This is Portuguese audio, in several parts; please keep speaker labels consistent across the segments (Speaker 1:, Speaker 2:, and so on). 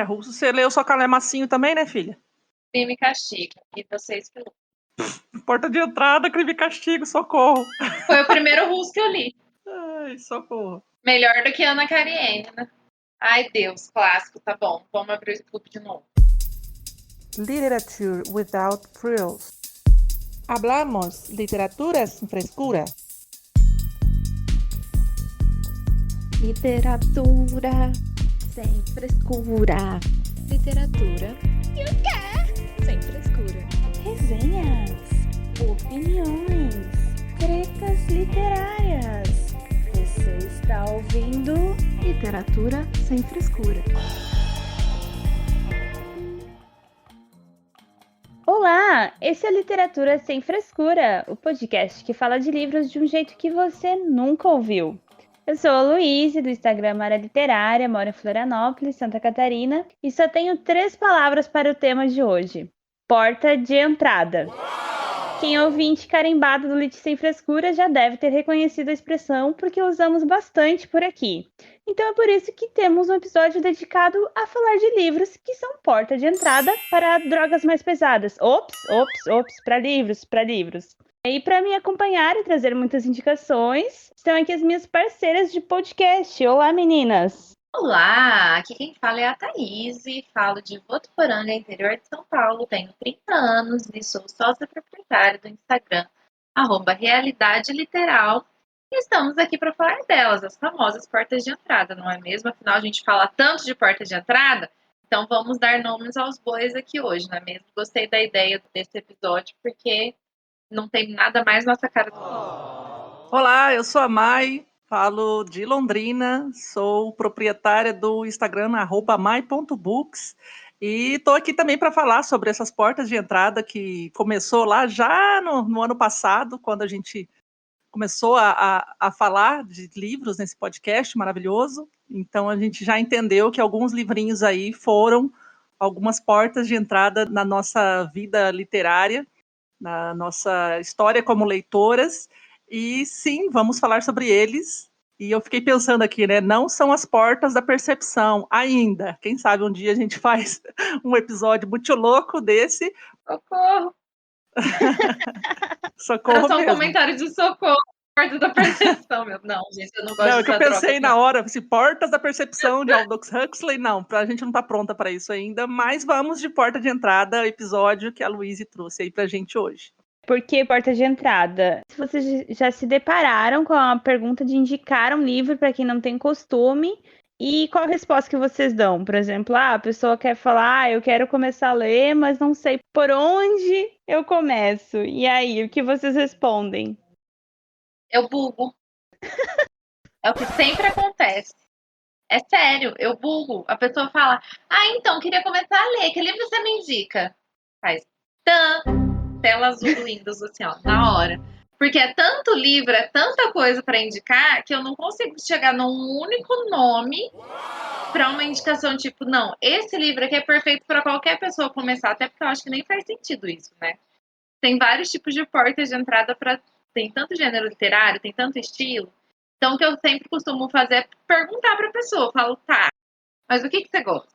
Speaker 1: Russo, você leu Só Calemacinho também, né, filha?
Speaker 2: Crime e Castigo. E vocês que
Speaker 1: Porta de Entrada, Crime e Castigo, socorro.
Speaker 2: Foi o primeiro russo que eu li.
Speaker 1: Ai, socorro.
Speaker 2: Melhor do que Ana Karenina. Ai, Deus, clássico, tá bom. Vamos abrir o clube de novo.
Speaker 3: Literature without frills. Hablamos literatura sin frescura.
Speaker 4: Literatura sem frescura. Literatura e o quê? Sem frescura. Resenhas, opiniões, tretas literárias. Você está ouvindo Literatura sem frescura. Olá, esse é Literatura sem frescura, o podcast que fala de livros de um jeito que você nunca ouviu. Eu sou a Luíse, do Instagram Mara Literária, moro em Florianópolis, Santa Catarina, e só tenho 3 palavras para o tema de hoje: porta de entrada. Quem é ouvinte carimbado do Lit Sem Frescura já deve ter reconhecido a expressão porque usamos bastante por aqui. Então é por isso que temos um episódio dedicado a falar de livros que são porta de entrada para drogas mais pesadas. Ops, para livros. E para me acompanhar e trazer muitas indicações, estão aqui as minhas parceiras de podcast. Olá, meninas!
Speaker 2: Olá, aqui quem fala é a Thaís, falo de Votuporanga, interior de São Paulo, tenho 30 anos e sou sócia proprietária do Instagram, @realidade literal, e estamos aqui para falar delas, as famosas portas de entrada, não é mesmo? Afinal, a gente fala tanto de porta de entrada, então vamos dar nomes aos bois aqui hoje, não é mesmo? Gostei da ideia desse episódio, porque não tem nada mais nossa cara do que.
Speaker 1: Olá, eu sou a Mai, falo de Londrina, sou proprietária do Instagram @mai.books e estou aqui também para falar sobre essas portas de entrada que começou lá já no ano passado, quando a gente começou a falar de livros nesse podcast maravilhoso. Então a gente já entendeu que alguns livrinhos aí foram algumas portas de entrada na nossa vida literária, na nossa história como leitoras. E sim, vamos falar sobre eles. E eu fiquei pensando aqui, né? Não são as portas da percepção ainda. Quem sabe um dia a gente faz um episódio muito louco desse.
Speaker 2: Socorro!
Speaker 1: Socorro
Speaker 2: Era só um
Speaker 1: mesmo.
Speaker 2: comentário de socorro, porta da percepção, meu. Não, gente, eu não gosto
Speaker 1: Não,
Speaker 2: de
Speaker 1: é que eu
Speaker 2: usar
Speaker 1: pensei
Speaker 2: drogas,
Speaker 1: na
Speaker 2: não.
Speaker 1: hora, se portas da percepção de Aldous Huxley, não, a gente não tá pronta para isso ainda, mas vamos de porta de entrada, episódio que a Luíse trouxe aí pra gente hoje.
Speaker 4: Por que porta de entrada? Se vocês já se depararam com a pergunta de indicar um livro para quem não tem costume, e qual a resposta que vocês dão? Por exemplo, a pessoa quer falar, eu quero começar a ler, mas não sei por onde eu começo. E aí, o que vocês respondem?
Speaker 2: Eu bugo. É o que sempre acontece. É sério, eu bugo. A pessoa fala, então, queria começar a ler, que livro você me indica? Faz tela azul do Windows, assim, ó, na hora. Porque é tanto livro, é tanta coisa para indicar, que eu não consigo chegar num único nome para uma indicação, tipo, não, esse livro aqui é perfeito para qualquer pessoa começar, até porque eu acho que nem faz sentido isso, né? Tem vários tipos de portas de entrada para. Tem tanto gênero literário, tem tanto estilo. Então, o que eu sempre costumo fazer é perguntar para a pessoa. Eu falo, tá, mas o que você gosta?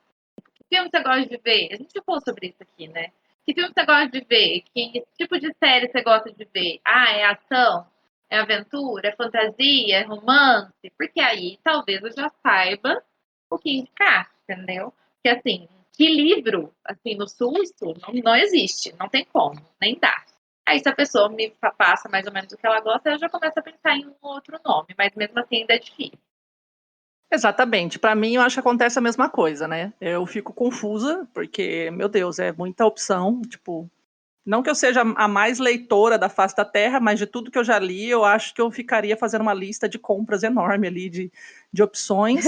Speaker 2: Que filme você gosta de ver? A gente já falou sobre isso aqui, né? Que filme você gosta de ver? Que tipo de série você gosta de ver? É ação? É aventura? É fantasia? É romance? Porque aí talvez eu já saiba o que indicar, entendeu? Porque assim, que livro, assim, no susto, não existe, não tem como, nem dá. Aí se a pessoa me passa mais ou menos o que ela gosta, eu já começo a pensar em um outro nome, mas mesmo assim ainda é difícil.
Speaker 1: Exatamente, para mim eu acho que acontece a mesma coisa, né? Eu fico confusa, porque, meu Deus, é muita opção, tipo, não que eu seja a mais leitora da face da terra, mas de tudo que eu já li, eu acho que eu ficaria fazendo uma lista de compras enorme ali, de opções.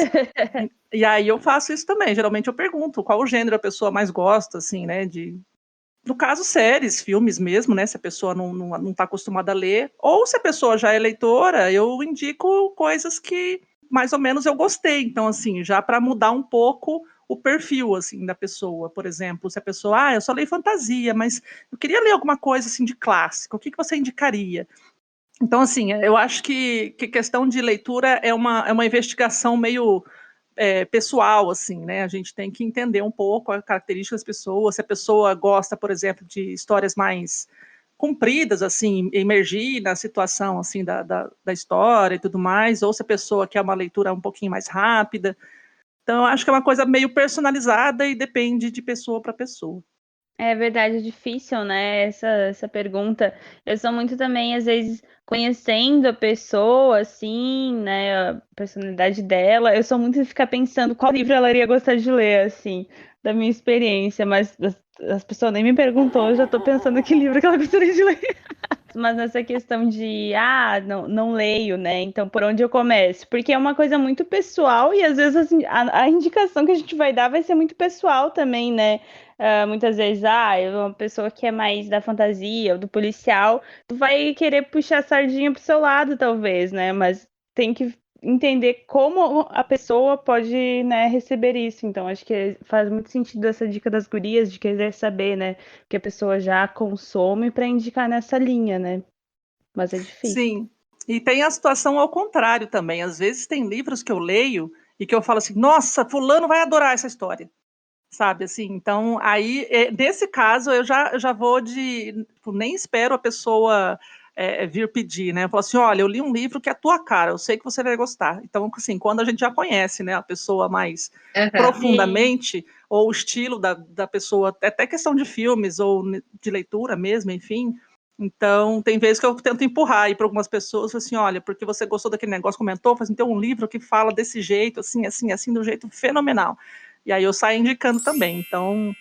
Speaker 1: E aí eu faço isso também. Geralmente eu pergunto qual o gênero a pessoa mais gosta, assim, né? No caso, séries, filmes mesmo, né? Se a pessoa não tá acostumada a ler. Ou se a pessoa já é leitora, eu indico coisas que mais ou menos eu gostei. Então, assim, já para mudar um pouco o perfil, assim, da pessoa. Por exemplo, se a pessoa, eu só leio fantasia, mas eu queria ler alguma coisa, assim, de clássico. O que você indicaria? Então, assim, eu acho que questão de leitura é uma investigação meio pessoal, assim, né? A gente tem que entender um pouco a característica das pessoas, se a pessoa gosta, por exemplo, de histórias mais compridas, assim, emergir na situação, assim, da história e tudo mais, ou se a pessoa quer uma leitura um pouquinho mais rápida. Então, eu acho que é uma coisa meio personalizada e depende de pessoa para pessoa.
Speaker 4: É verdade, é difícil, né? Essa pergunta. Eu sou muito também, às vezes, conhecendo a pessoa, assim, né? A personalidade dela. Eu sou muito de ficar pensando qual livro ela iria gostar de ler, assim, da minha experiência. Mas as pessoas nem me perguntou, eu já tô pensando que livro que ela gostaria de ler. Mas nessa questão de, não leio, né? Então, por onde eu começo? Porque é uma coisa muito pessoal e às vezes assim, a indicação que a gente vai dar vai ser muito pessoal também, né? Muitas vezes, uma pessoa que é mais da fantasia ou do policial, tu vai querer puxar a sardinha pro seu lado, talvez, né? Mas tem que entender como a pessoa pode, né, receber isso. Então, acho que faz muito sentido essa dica das gurias de querer saber, né? Que a pessoa já consome para indicar nessa linha, né? Mas é difícil.
Speaker 1: Sim, e tem a situação ao contrário também. Às vezes tem livros que eu leio e que eu falo assim, nossa, fulano vai adorar essa história, sabe, assim, então, aí, nesse caso, eu já vou tipo, nem espero a pessoa vir pedir, né, eu falo assim, olha, eu li um livro que é a tua cara, eu sei que você vai gostar. Então, assim, quando a gente já conhece, né, a pessoa mais profundamente, ou o estilo da pessoa, até questão de filmes, ou de leitura mesmo, enfim. Então, tem vezes que eu tento empurrar aí para algumas pessoas, assim, olha, porque você gostou daquele negócio, comentou, assim, tem um livro que fala desse jeito, assim, assim, assim, de um jeito fenomenal. E aí eu saio indicando também. Então,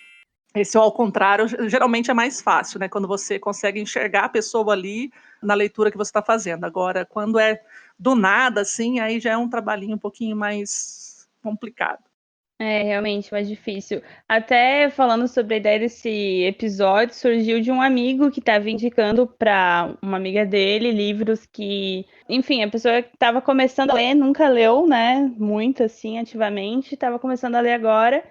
Speaker 1: esse ao contrário, geralmente é mais fácil, né? Quando você consegue enxergar a pessoa ali na leitura que você está fazendo. Agora, quando é do nada, assim, aí já é um trabalhinho um pouquinho mais complicado.
Speaker 4: É realmente mais difícil. Até falando sobre a ideia desse episódio, surgiu de um amigo que estava indicando para uma amiga dele livros que, enfim, a pessoa estava começando a ler, nunca leu, né? Muito assim, ativamente, estava começando a ler agora,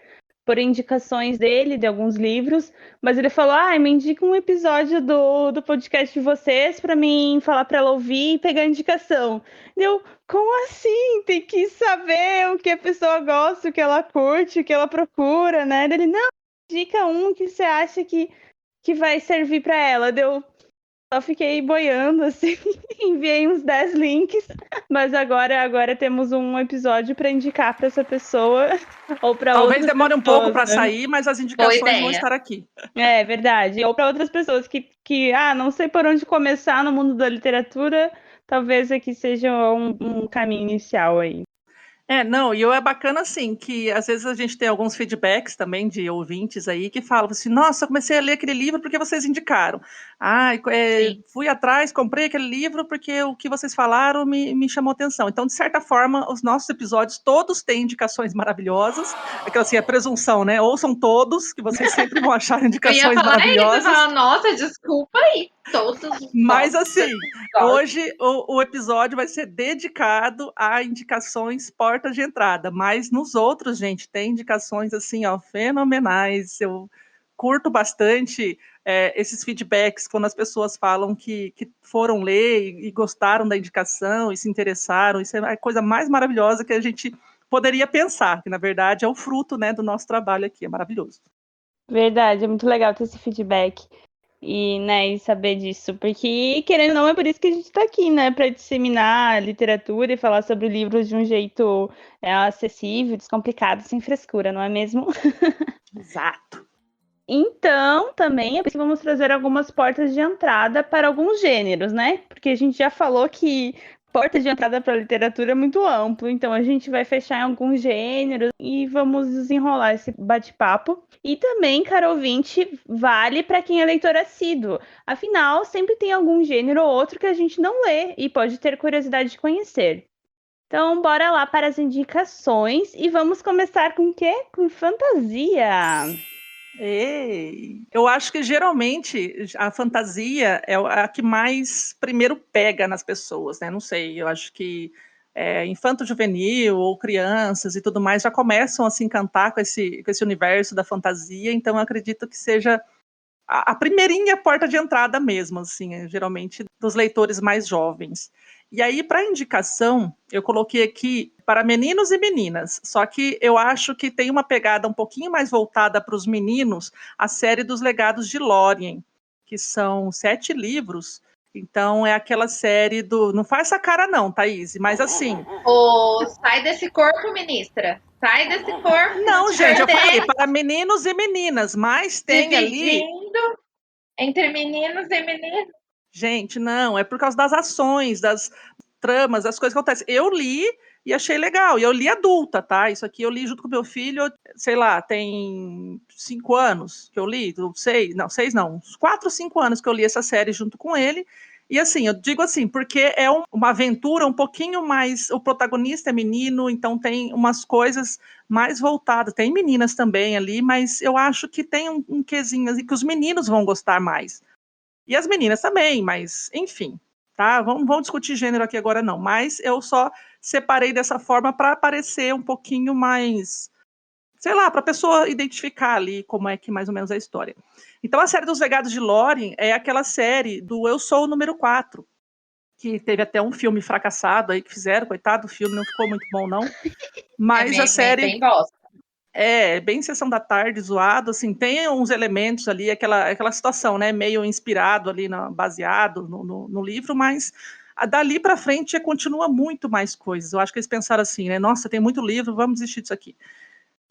Speaker 4: por indicações dele, de alguns livros, mas ele falou: me indica um episódio do podcast de vocês para mim falar para ela ouvir e pegar indicação. Deu, como assim? Tem que saber o que a pessoa gosta, o que ela curte, o que ela procura, né? Ele, não, indica um que você acha que vai servir para ela. Deu, só fiquei boiando, assim, enviei uns 10 links, mas agora temos um episódio para indicar para essa pessoa ou para
Speaker 1: Talvez
Speaker 4: outras
Speaker 1: demore um pouco
Speaker 4: pessoas,
Speaker 1: para
Speaker 4: né?
Speaker 1: sair, mas as indicações vão estar aqui.
Speaker 4: É verdade. Ou para outras pessoas que não sei por onde começar no mundo da literatura, talvez aqui seja um caminho inicial aí.
Speaker 1: Não, e é bacana assim, que às vezes a gente tem alguns feedbacks também de ouvintes aí que falam assim, nossa, eu comecei a ler aquele livro porque vocês indicaram. Fui atrás, comprei aquele livro porque o que vocês falaram me chamou atenção. Então, de certa forma, os nossos episódios todos têm indicações maravilhosas. Aquela assim, a presunção, né? Ouçam todos, que vocês sempre vão achar indicações maravilhosas.
Speaker 2: Isso, eu ia falar, nossa, desculpa aí, todos.
Speaker 1: Mas assim, hoje o episódio vai ser dedicado a indicações portas de entrada, mas nos outros, gente, tem indicações assim, ó, fenomenais. Eu curto bastante esses feedbacks quando as pessoas falam que foram ler e gostaram da indicação e se interessaram. Isso é a coisa mais maravilhosa que a gente poderia pensar, que na verdade é o fruto, né, do nosso trabalho aqui. É maravilhoso.
Speaker 4: Verdade, é muito legal ter esse feedback e, né, e saber disso, porque, querendo ou não, é por isso que a gente está aqui, né, para disseminar a literatura e falar sobre livros de um jeito acessível, descomplicado, sem frescura, não é mesmo?
Speaker 1: Exato.
Speaker 4: Então, também é porque vamos trazer algumas portas de entrada para alguns gêneros, né? Porque a gente já falou que porta de entrada para a literatura é muito amplo, então a gente vai fechar em alguns gêneros e vamos desenrolar esse bate-papo. E também, caro ouvinte, vale para quem é leitor assíduo. Afinal, sempre tem algum gênero ou outro que a gente não lê e pode ter curiosidade de conhecer. Então, bora lá para as indicações e vamos começar com o quê? Com fantasia.
Speaker 1: Eu acho que geralmente a fantasia é a que mais primeiro pega nas pessoas, né? Não sei, eu acho que infanto-juvenil ou crianças e tudo mais já começam a se encantar com esse universo da fantasia, então eu acredito que seja a primeirinha porta de entrada mesmo, assim, geralmente dos leitores mais jovens. E aí, para indicação, eu coloquei aqui para meninos e meninas. Só que eu acho que tem uma pegada um pouquinho mais voltada para os meninos, a série dos Legados de Lórien, que são 7 livros. Então, é aquela série do... Não faz essa cara não, Thaís, mas assim...
Speaker 2: Sai desse corpo, ministra. Sai desse corpo.
Speaker 1: Não, gente, eu falei para meninos e meninas, mas tem ali...
Speaker 2: Dividindo entre meninos e meninas.
Speaker 1: Gente, não, é por causa das ações, das tramas, das coisas que acontecem. Eu li e achei legal, e eu li adulta, tá? Isso aqui eu li junto com meu filho, sei lá, tem 5 anos que eu li, 6 não, uns 4, 5 anos que eu li essa série junto com ele. E assim, eu digo assim, porque é uma aventura um pouquinho mais. O protagonista é menino, então tem umas coisas mais voltadas. Tem meninas também ali, mas eu acho que tem um quezinho assim, que os meninos vão gostar mais. E as meninas também, mas enfim, tá? Vamos discutir gênero aqui agora não, mas eu só separei dessa forma para parecer um pouquinho mais, sei lá, para a pessoa identificar ali como é que mais ou menos é a história. Então a série dos Legados de Lórien é aquela série do Eu Sou o Número 4, que teve até um filme fracassado aí que fizeram, coitado, o filme não ficou muito bom não, mas a série...
Speaker 2: Bem bosta.
Speaker 1: É, bem Sessão da Tarde, zoado, assim, tem uns elementos ali, aquela situação, né, meio inspirado ali, baseado no livro, mas dali para frente continua muito mais coisas. Eu acho que eles pensaram assim, né, nossa, tem muito livro, vamos desistir disso aqui.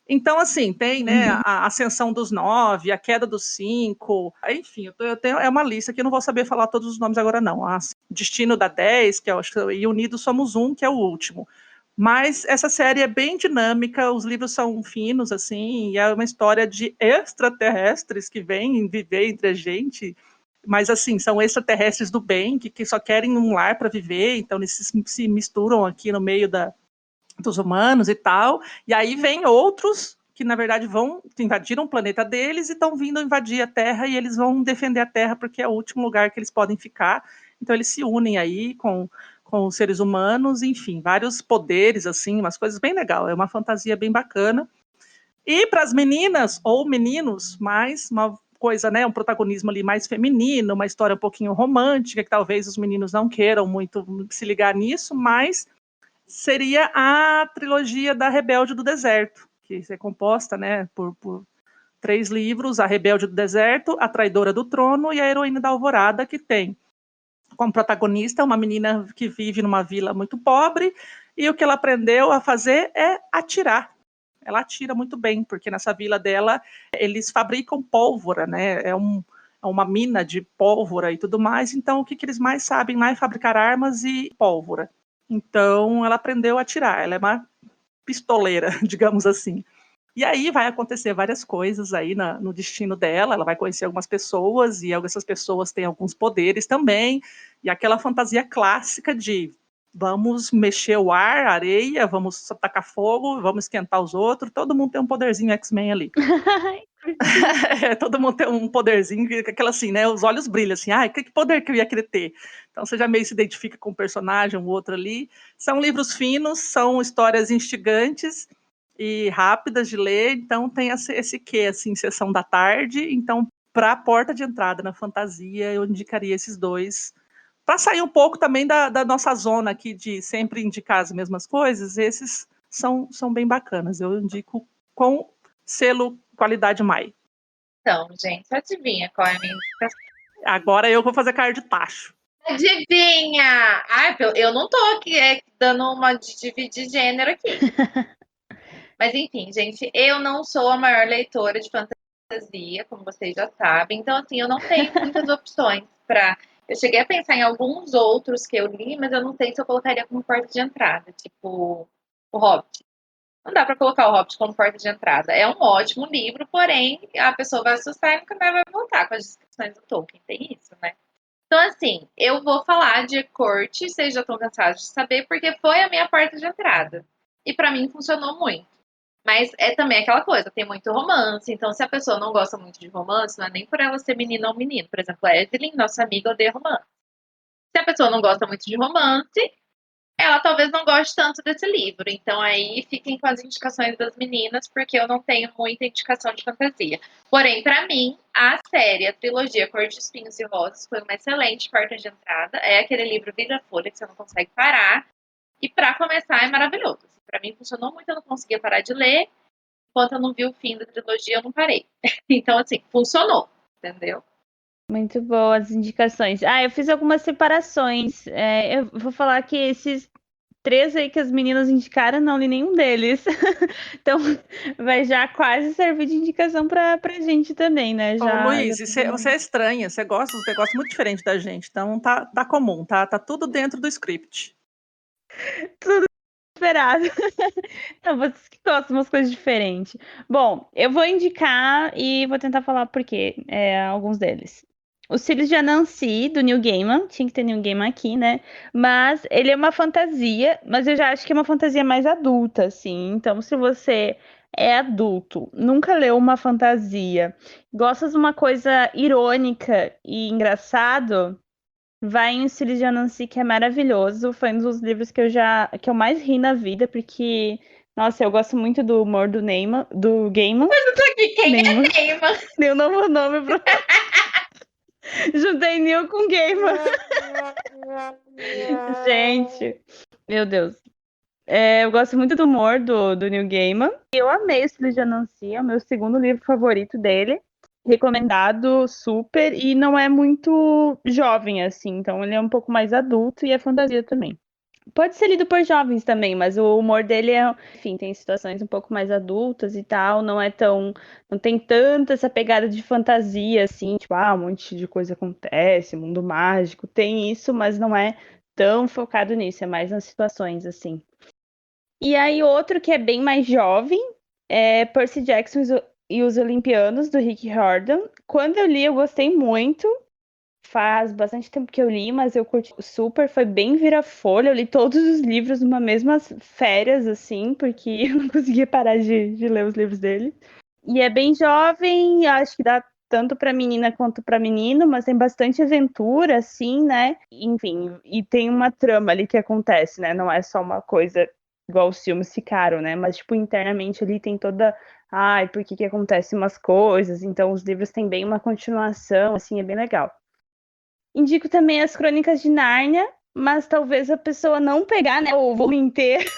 Speaker 1: Então, assim, tem, né, a Ascensão dos 9, a Queda dos 5, enfim, eu tenho, é uma lista que eu não vou saber falar todos os nomes agora, não. Destino da 10, que e Unidos Somos Um, que é o último. Mas essa série é bem dinâmica, os livros são finos, assim, e é uma história de extraterrestres que vêm viver entre a gente, mas, assim, são extraterrestres do bem, que só querem um lar para viver, então eles se misturam aqui no meio dos humanos e tal, e aí vem outros que, na verdade, invadiram o planeta deles e estão vindo invadir a Terra, e eles vão defender a Terra porque é o último lugar que eles podem ficar, então eles se unem aí com os seres humanos, enfim, vários poderes, assim, umas coisas bem legais, é uma fantasia bem bacana. E para as meninas ou meninos, mais uma coisa, né, um protagonismo ali mais feminino, uma história um pouquinho romântica, que talvez os meninos não queiram muito se ligar nisso, mas seria a trilogia da Rebelde do Deserto, que é composta, né, por 3 livros, a Rebelde do Deserto, a Traidora do Trono e a Heroína da Alvorada, que tem como protagonista uma menina que vive numa vila muito pobre, e o que ela aprendeu a fazer é atirar. Ela atira muito bem, porque nessa vila dela eles fabricam pólvora, né? É uma mina de pólvora e tudo mais, então o que eles mais sabem lá é fabricar armas e pólvora. Então ela aprendeu a atirar, ela é uma pistoleira, digamos assim. E aí vai acontecer várias coisas aí no destino dela, ela vai conhecer algumas pessoas, e essas pessoas têm alguns poderes também, e aquela fantasia clássica de vamos mexer o ar, a areia, vamos tacar fogo, vamos esquentar os outros, todo mundo tem um poderzinho X-Men ali. Todo mundo tem um poderzinho, aquela assim, né, os olhos brilham assim, que poder que eu ia querer ter? Então você já meio se identifica com um personagem, um outro ali. São livros finos, são histórias instigantes, e rápidas de ler, então tem esse quê, assim, sessão da tarde, então para a porta de entrada na fantasia, eu indicaria esses 2, para sair um pouco também da nossa zona aqui de sempre indicar as mesmas coisas, esses são bem bacanas, eu indico com selo qualidade MAI.
Speaker 2: Então, gente, adivinha qual é a minha indicação?
Speaker 1: Agora eu vou fazer cara de tacho.
Speaker 2: Adivinha! Eu não tô aqui dando uma de dividir gênero aqui. Mas enfim, gente, eu não sou a maior leitora de fantasia, como vocês já sabem. Então, assim, eu não tenho muitas opções para. Eu cheguei a pensar em alguns outros que eu li, mas eu não sei se eu colocaria como porta de entrada, tipo o Hobbit. Não dá para colocar o Hobbit como porta de entrada. É um ótimo livro, porém a pessoa vai assustar e nunca mais vai voltar com as descrições do Tolkien. Tem isso, né? Então, assim, eu vou falar de Corte, vocês já estão cansados de saber, porque foi a minha porta de entrada. E para mim funcionou muito. Mas é também aquela coisa, tem muito romance, então se a pessoa não gosta muito de romance, não é nem por ela ser menina ou menino. Por exemplo, a Evelyn, nossa amiga, odeia romance. Se a pessoa não gosta muito de romance, Ela talvez não goste tanto desse livro, então aí fiquem com as indicações das meninas, porque eu não tenho muita indicação de fantasia. Porém, para mim, a série, a trilogia Cor de Espinhos e Rosas foi uma excelente porta de entrada. É aquele livro vira-folha que você não consegue parar. E para começar, é maravilhoso. Para mim funcionou muito, eu não conseguia parar de ler. Enquanto eu não vi o fim da trilogia, eu não parei. Então, assim, funcionou, entendeu?
Speaker 4: Muito boas indicações. Ah, eu fiz algumas separações. Eu vou falar que esses 3 aí que as meninas indicaram, não li nenhum deles. Então, vai já quase servir de indicação pra gente também, né?
Speaker 1: Ô,
Speaker 4: Já
Speaker 1: Luiz, você é estranha, você gosta de um negócio muito diferente da gente, então tá comum, tá tudo dentro do script.
Speaker 4: tudo esperado. Não, vocês que gostam de umas coisas diferentes. Bom, eu vou indicar e vou tentar falar por quê, alguns deles. Os Filhos de Anansi, do Neil Gaiman. Tinha que ter Neil Gaiman aqui, né? Mas ele é uma fantasia, mas eu já acho que é uma fantasia mais adulta, assim. Então, se você é adulto, nunca leu uma fantasia, gosta de uma coisa irônica e engraçado, vai em Os Filhos de Anansi, que é maravilhoso. Foi um dos livros que eu mais ri na vida, porque, nossa, eu gosto muito do humor do Neyman, do Gaiman.
Speaker 2: E quem
Speaker 4: Neyman.
Speaker 2: é Neymar?
Speaker 4: Dei um novo nome pro. Juntei Neil com Gaiman. Gente, meu Deus. Eu gosto muito do humor do Neil Gaiman. Eu amei Os Filhos de Anansi, é o meu segundo livro favorito dele. Recomendado, super, e não é muito jovem, assim, então ele é um pouco mais adulto e é fantasia também. Pode ser lido por jovens também, mas o humor dele enfim, tem situações um pouco mais adultas e tal, não tem tanta essa pegada de fantasia, assim, tipo, um monte de coisa acontece, mundo mágico, tem isso, mas não é tão focado nisso, é mais nas situações, assim. E aí outro que é bem mais jovem é Percy Jackson e os Olimpianos, do Rick Riordan. Quando eu li, eu gostei muito. Faz bastante tempo que eu li, mas eu curti super. Foi bem vira-folha. Eu li todos os livros numa mesma férias, assim, porque eu não conseguia parar de ler os livros dele. E é bem jovem, acho que dá tanto para menina quanto para menino, mas tem bastante aventura, assim, né? Enfim, e tem uma trama ali que acontece, né? Não é só uma coisa igual os filmes ficaram, né? Mas, tipo, internamente ali tem toda. Ai, por que acontecem umas coisas? Então, os livros têm bem uma continuação, assim, é bem legal. Indico também as Crônicas de Nárnia, mas talvez a pessoa não pegar, né, o volume inteiro,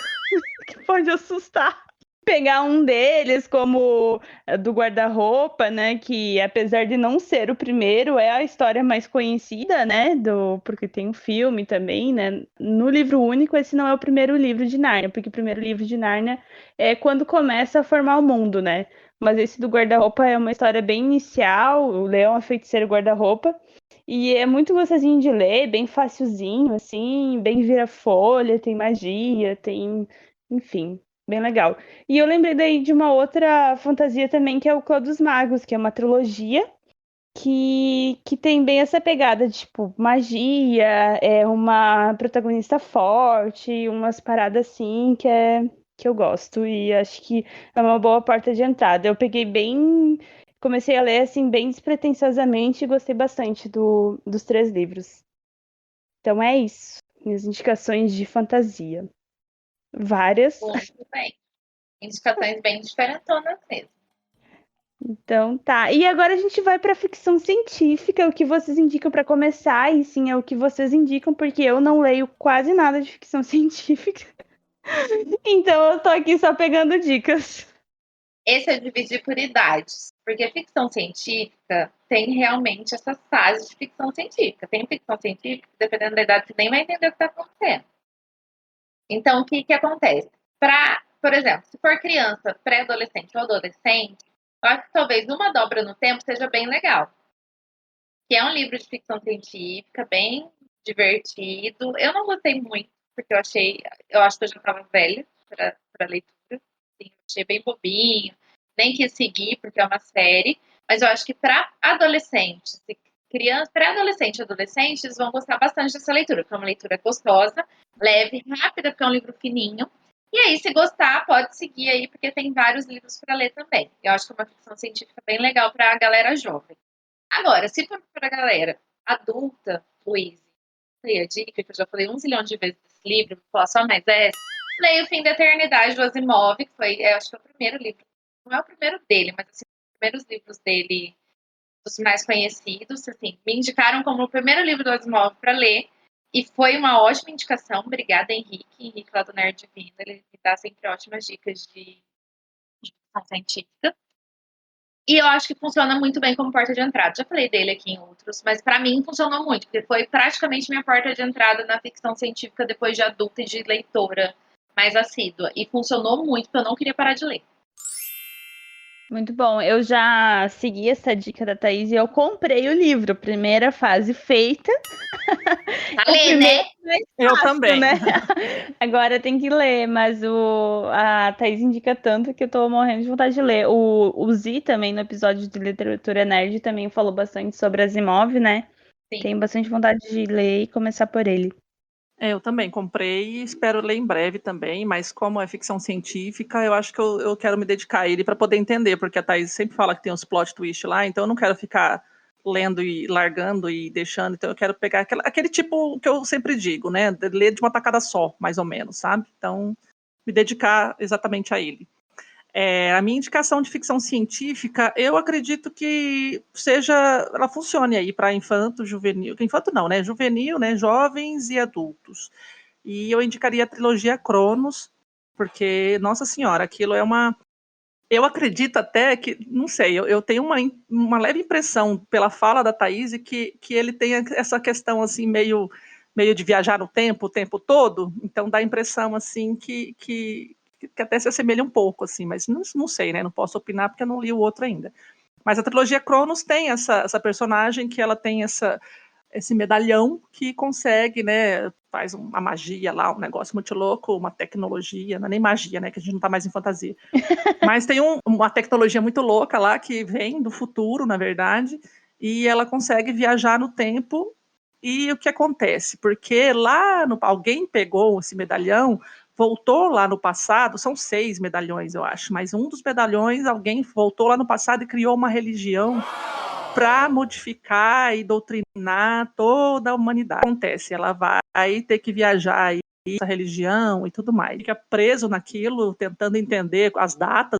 Speaker 4: que pode assustar. Pegar um deles, como do guarda-roupa, né? Que apesar de não ser o primeiro, é a história mais conhecida, né? Porque tem um filme também, né? No livro único, esse não é o primeiro livro de Nárnia, porque o primeiro livro de Nárnia é quando começa a formar o mundo, né? Mas esse do guarda-roupa é uma história bem inicial, o Leão, a Feiticeira e o Guarda-Roupa. E é muito gostosinho de ler, bem facilzinho, assim, bem vira-folha, tem magia, tem. Enfim, bem legal. E eu lembrei daí de uma outra fantasia também, que é o Clã dos Magos, que é uma trilogia que tem bem essa pegada de, tipo, magia, é uma protagonista forte, umas paradas assim que eu gosto. E acho que é uma boa porta de entrada. Eu peguei bem. Comecei a ler assim, bem despretensiosamente e gostei bastante dos 3 livros. Então é isso. Minhas indicações de fantasia. Várias.
Speaker 2: Muito bem. Indicações bem diferentonas mesmo.
Speaker 4: Então tá. E agora a gente vai para ficção científica, o que vocês indicam para começar, e sim, é o que vocês indicam, porque eu não leio quase nada de ficção científica. Então eu tô aqui só pegando dicas.
Speaker 2: Esse eu dividi por idades, porque ficção científica tem realmente essas fases de ficção científica. Tem ficção científica, dependendo da idade, você nem vai entender o que está acontecendo. Então, o que acontece? Por exemplo, se for criança, pré-adolescente ou adolescente, eu acho que talvez Uma Dobra no Tempo seja bem legal. Que é um livro de ficção científica, bem divertido. Eu não gostei muito, porque eu acho que eu já estava velha para leitura. Assim, eu achei bem bobinho, nem quis seguir, porque é uma série. Mas eu acho que para adolescentes, crianças, pré-adolescente e adolescentes vão gostar bastante dessa leitura, porque é uma leitura gostosa, leve, rápida, porque é um livro fininho. E aí, se gostar, pode seguir aí, porque tem vários livros para ler também. Eu acho que é uma ficção científica bem legal para a galera jovem. Agora, se for para a galera adulta, Luiz, a dica que eu já falei 1 zilhão de vezes livro, vou falar só mais essa. Leio O Fim da Eternidade, do Asimov, que foi, acho que é o primeiro livro. Não é o primeiro dele, mas assim, os primeiros livros dele, os mais conhecidos, assim, me indicaram como o primeiro livro do Asimov para ler. E foi uma ótima indicação. Obrigada, Henrique. Henrique lá do Nerd Divino. Ele me dá sempre ótimas dicas de ficção científica. E eu acho que funciona muito bem como porta de entrada. Já falei dele aqui em outros, mas para mim funcionou muito, porque foi praticamente minha porta de entrada na ficção científica depois de adulta e de leitora mais assídua. E funcionou muito, porque eu não queria parar de ler.
Speaker 4: Muito bom. Eu já segui essa dica da Thaís e eu comprei o livro. Primeira fase feita.
Speaker 2: Tá ler, né?
Speaker 1: Eu também.
Speaker 4: Né? Agora tem que ler, mas a Thaís indica tanto que eu tô morrendo de vontade de ler. O Zi também, no episódio de Literatura Nerd, também falou bastante sobre Asimov, né?
Speaker 2: Sim.
Speaker 4: Tenho bastante vontade de ler e começar por ele.
Speaker 1: Eu também comprei e espero ler em breve também, mas como é ficção científica, eu acho que eu quero me dedicar a ele para poder entender, porque a Thaís sempre fala que tem uns plot twist lá, então eu não quero ficar lendo e largando e deixando, então eu quero pegar aquele tipo que eu sempre digo, né, de ler de uma tacada só, mais ou menos, sabe? Então, me dedicar exatamente a ele. A minha indicação de ficção científica, eu acredito que ela funcione aí para infanto, juvenil, infanto não, né, juvenil, né, jovens e adultos. E eu indicaria a trilogia Cronos, porque, nossa senhora, aquilo é uma... Eu acredito até que, não sei, eu tenho uma leve impressão pela fala da Thaís que ele tem essa questão assim meio de viajar no tempo o tempo todo, então dá a impressão assim que até se assemelha um pouco, assim, mas não sei, né? Não posso opinar porque eu não li o outro ainda. Mas a trilogia Cronos tem essa personagem que ela tem esse medalhão que consegue, né, faz uma magia lá, um negócio muito louco, uma tecnologia, não é nem magia, né, que a gente não tá mais em fantasia. Mas tem uma tecnologia muito louca lá que vem do futuro, na verdade, e ela consegue viajar no tempo. E o que acontece? Porque alguém pegou esse medalhão, voltou lá no passado, são 6 medalhões, eu acho, mas um dos medalhões, alguém voltou lá no passado e criou uma religião para modificar e doutrinar toda a humanidade. O que acontece? Ela vai ter que viajar aí, essa religião e tudo mais. Fica preso naquilo, tentando entender as datas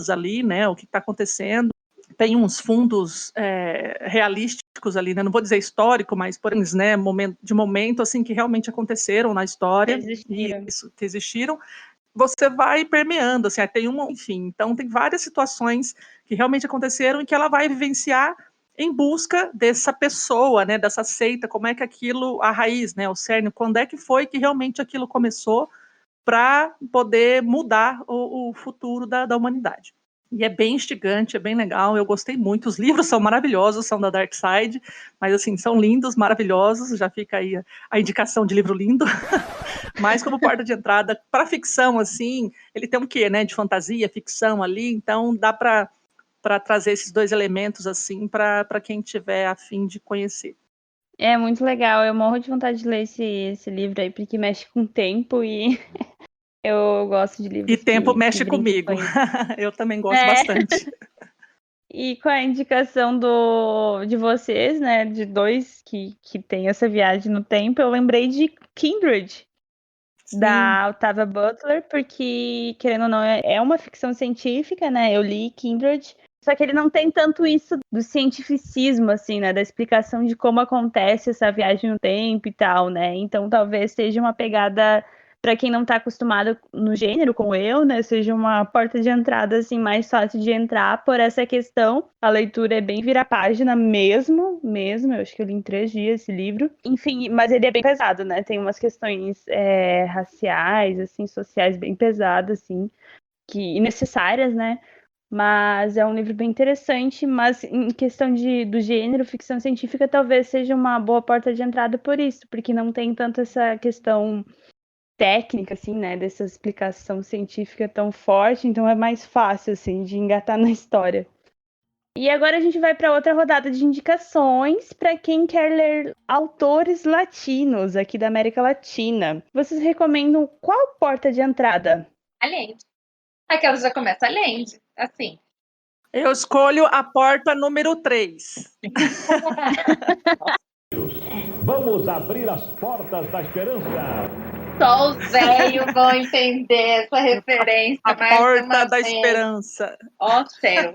Speaker 1: ali, né, o que está acontecendo. Tem uns fundos realísticos ali, né? Não vou dizer histórico, mas por exemplo, né, de momento assim que realmente aconteceram na história, que existiram. Você vai permeando, assim, tem enfim, então tem várias situações que realmente aconteceram e que ela vai vivenciar em busca dessa pessoa, né, dessa seita, como é que aquilo, a raiz, né, o cerne, quando é que foi que realmente aquilo começou para poder mudar o futuro da humanidade. E é bem instigante, é bem legal, eu gostei muito, os livros são maravilhosos, são da Dark Side, mas assim, são lindos, maravilhosos, já fica aí a indicação de livro lindo, mas como porta de entrada para ficção, assim, ele tem um quê, né, de fantasia, ficção ali, então dá para trazer esses 2 elementos, assim, para quem tiver a fim de conhecer.
Speaker 4: É muito legal, eu morro de vontade de ler esse livro aí, porque mexe com o tempo e eu gosto de livros
Speaker 1: e tempo
Speaker 4: que
Speaker 1: mexe comigo, eu também gosto bastante.
Speaker 4: E com a indicação de vocês, né, de 2 que tem essa viagem no tempo, eu lembrei de Kindred,
Speaker 1: Sim.
Speaker 4: da Octavia Butler, porque, querendo ou não, é uma ficção científica, né, eu li Kindred, só que ele não tem tanto isso do cientificismo, assim, né, da explicação de como acontece essa viagem no tempo e tal, né, então talvez seja uma pegada... Para quem não está acostumado no gênero, como eu, né, seja uma porta de entrada assim, mais fácil de entrar por essa questão. A leitura é bem vira-página mesmo. Eu acho que eu li em 3 dias esse livro. Enfim, mas ele é bem pesado, né? Tem umas questões raciais, assim, sociais bem pesadas, assim, e necessárias, né? Mas é um livro bem interessante, mas em questão do gênero, ficção científica, talvez seja uma boa porta de entrada por isso, porque não tem tanto essa questão técnica, assim, né, dessa explicação científica tão forte, então é mais fácil, assim, de engatar na história. E agora a gente vai para outra rodada de indicações para quem quer ler autores latinos aqui da América Latina. Vocês recomendam qual porta de entrada?
Speaker 2: Allende. Aquela já começa Allende, assim.
Speaker 1: Eu escolho a porta número 3.
Speaker 5: Vamos abrir as portas da esperança.
Speaker 2: Só os velhos vão entender essa referência.
Speaker 1: A
Speaker 2: mais
Speaker 1: Porta
Speaker 2: uma
Speaker 1: da
Speaker 2: vez.
Speaker 1: Esperança.
Speaker 2: Ó céu.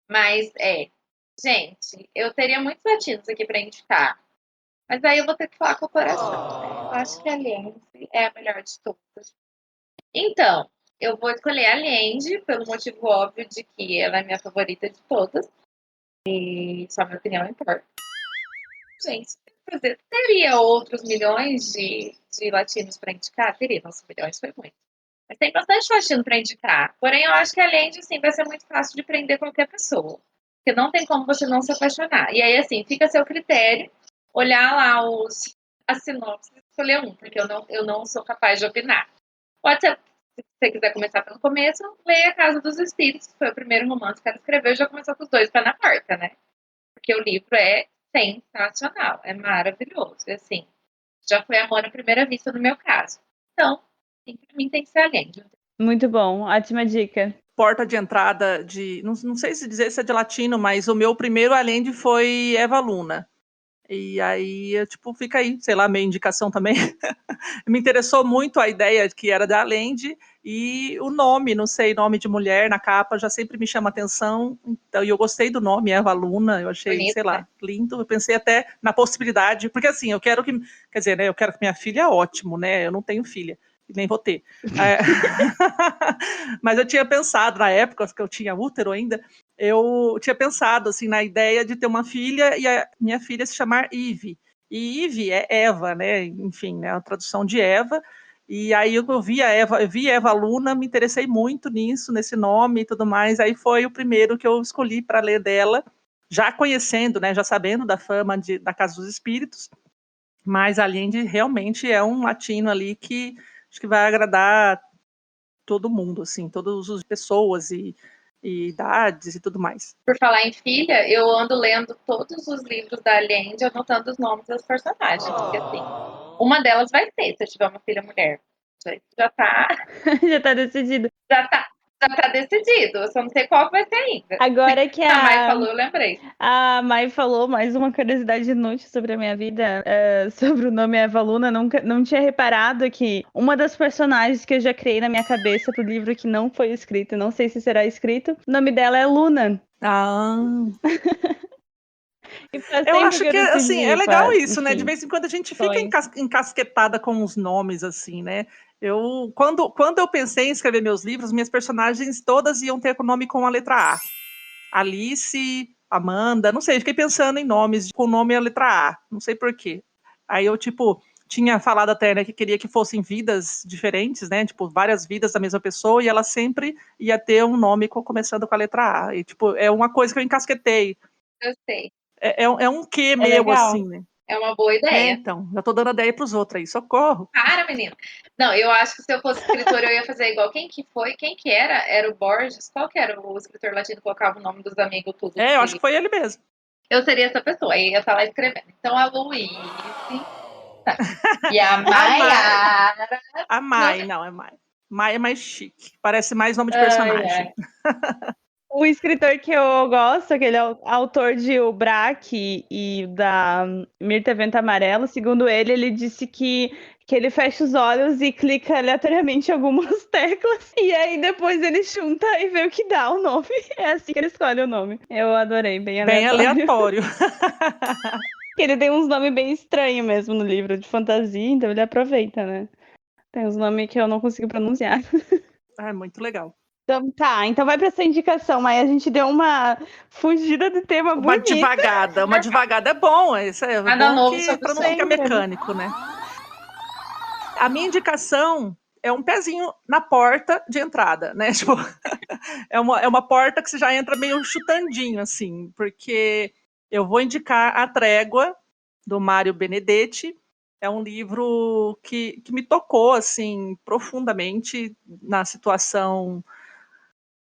Speaker 2: Mas gente, eu teria muitos latinos aqui para indicar. Mas aí eu vou ter que falar com o coração, né? Eu acho que a Allende é a melhor de todas. Então, eu vou escolher a Allende pelo motivo óbvio de que ela é minha favorita de todas. E só minha opinião importa. Gente, quer dizer, teria outros milhões de latinos para indicar? Teria, nossa, milhões foi muito. Mas tem bastante latino para indicar. Porém, eu acho que a Allende, assim, vai ser muito fácil de prender qualquer pessoa. Porque não tem como você não se apaixonar. E aí, assim, fica a seu critério olhar lá as sinopses e escolher um, porque eu não sou capaz de opinar. Pode ser, se você quiser começar pelo começo, leia A Casa dos Espíritos, que foi o primeiro romance que ela escreveu, já começou com os dois pés na porta, né? Porque o livro é sensacional, é maravilhoso. E, assim, já foi amor à primeira vista no meu caso. Então, sim, pra mim tem que ser a Allende.
Speaker 4: Muito bom, ótima dica.
Speaker 1: Porta de entrada de. Não sei se dizer se é de latino, mas o meu primeiro Allende foi Eva Luna. E aí, tipo, fica aí, sei lá, minha indicação também. Me interessou muito a ideia que era da Allende e o nome, não sei, nome de mulher na capa já sempre me chama atenção. Então, e eu gostei do nome, Eva Luna, eu achei,
Speaker 2: Bonito,
Speaker 1: sei lá,
Speaker 2: né?
Speaker 1: lindo. Eu pensei até na possibilidade, porque assim, eu quero que, quer dizer, né, eu quero que minha filha é ótimo, né? Eu não tenho filha, nem vou ter. Mas eu tinha pensado na época que eu tinha útero ainda, eu tinha pensado assim na ideia de ter uma filha e a minha filha se chamar Eve. E Eve é Eva, né? Enfim, né? A tradução de Eva. E aí eu vi Eva Luna, me interessei muito nisso, nesse nome e tudo mais. Aí foi o primeiro que eu escolhi para ler dela, já conhecendo, né? Já sabendo da fama da Casa dos Espíritos. Mas Allende realmente é um latino ali que acho que vai agradar todo mundo, assim, todas as pessoas e idades e tudo mais.
Speaker 2: Por falar em filha, eu ando lendo todos os livros da Allende, anotando os nomes das personagens. Porque, assim, uma delas vai ter, se eu tiver uma filha mulher. Já tá,
Speaker 4: Já tá decidido.
Speaker 2: já tá decidido. Eu só não sei qual vai ser ainda.
Speaker 4: Agora que
Speaker 2: A Mai falou, eu lembrei.
Speaker 4: a Mai falou mais uma curiosidade inútil sobre a minha vida, sobre o nome Eva Luna, não tinha reparado que uma das personagens que eu já criei na minha cabeça pro livro que não foi escrito, não sei se será escrito, o nome dela é Luna.
Speaker 1: Ah,
Speaker 4: E faz
Speaker 1: eu
Speaker 4: tempo
Speaker 1: acho
Speaker 4: eu
Speaker 1: que assim, é
Speaker 4: decidi,
Speaker 1: legal isso, né? De
Speaker 4: enfim,
Speaker 1: vez em quando a gente fica
Speaker 4: foi.
Speaker 1: encasquetada com os nomes, assim, né? Quando eu pensei em escrever meus livros, minhas personagens todas iam ter o nome com a letra A. Alice, Amanda, não sei, fiquei pensando em nomes com o nome e a letra A, não sei por quê. Aí eu, tipo, tinha falado até, né, que queria que fossem vidas diferentes, né, tipo, várias vidas da mesma pessoa, e ela sempre ia ter um nome começando com a letra A. E, tipo, é uma coisa que eu encasquetei.
Speaker 2: Gostei.
Speaker 1: É um quê
Speaker 4: É
Speaker 1: meu,
Speaker 4: legal.
Speaker 1: assim, né?
Speaker 2: É uma boa ideia.
Speaker 1: Então, já tô dando ideia pros outros aí, socorro.
Speaker 2: Para, menina. Não, eu acho que se eu fosse escritora, eu ia fazer igual. Quem que foi? Quem que era? Era o Borges? Qual que era o escritor latino que colocava o nome dos amigos tudo?
Speaker 1: Eu acho que foi ele mesmo.
Speaker 2: Eu seria essa pessoa, aí ia estar lá escrevendo. Então, a Luíse. E a Maiara.
Speaker 1: A Mai, não, é Mai. Mai é mais chique. Parece mais nome de
Speaker 2: Ai,
Speaker 1: personagem.
Speaker 2: ai.
Speaker 4: O escritor que eu gosto, aquele autor de O Braque e da Mirta Vento Amarelo, segundo ele disse que ele fecha os olhos e clica aleatoriamente em algumas teclas, e aí depois ele junta e vê o que dá o nome. É assim que ele escolhe o nome. Eu adorei, bem
Speaker 1: Bem
Speaker 4: aleatório.
Speaker 1: aleatório.
Speaker 4: Ele tem uns nomes bem estranhos mesmo no livro de fantasia, então ele aproveita, né? Tem uns nomes que eu não consigo pronunciar.
Speaker 1: É muito legal.
Speaker 4: Então, tá, então vai pra essa indicação, mas a gente deu uma fugida do tema
Speaker 1: Uma
Speaker 4: bonita.
Speaker 1: devagada é bom, isso é
Speaker 2: Nada
Speaker 1: bom
Speaker 2: novo
Speaker 1: que
Speaker 2: sob o
Speaker 1: para não
Speaker 2: sol.
Speaker 1: ficar mecânico, né? A minha indicação é um pezinho na porta de entrada, né? Tipo, é uma porta que você já entra meio chutandinho, assim, porque eu vou indicar A Trégua, do Mário Benedetti. É um livro que me tocou, assim, profundamente na situação.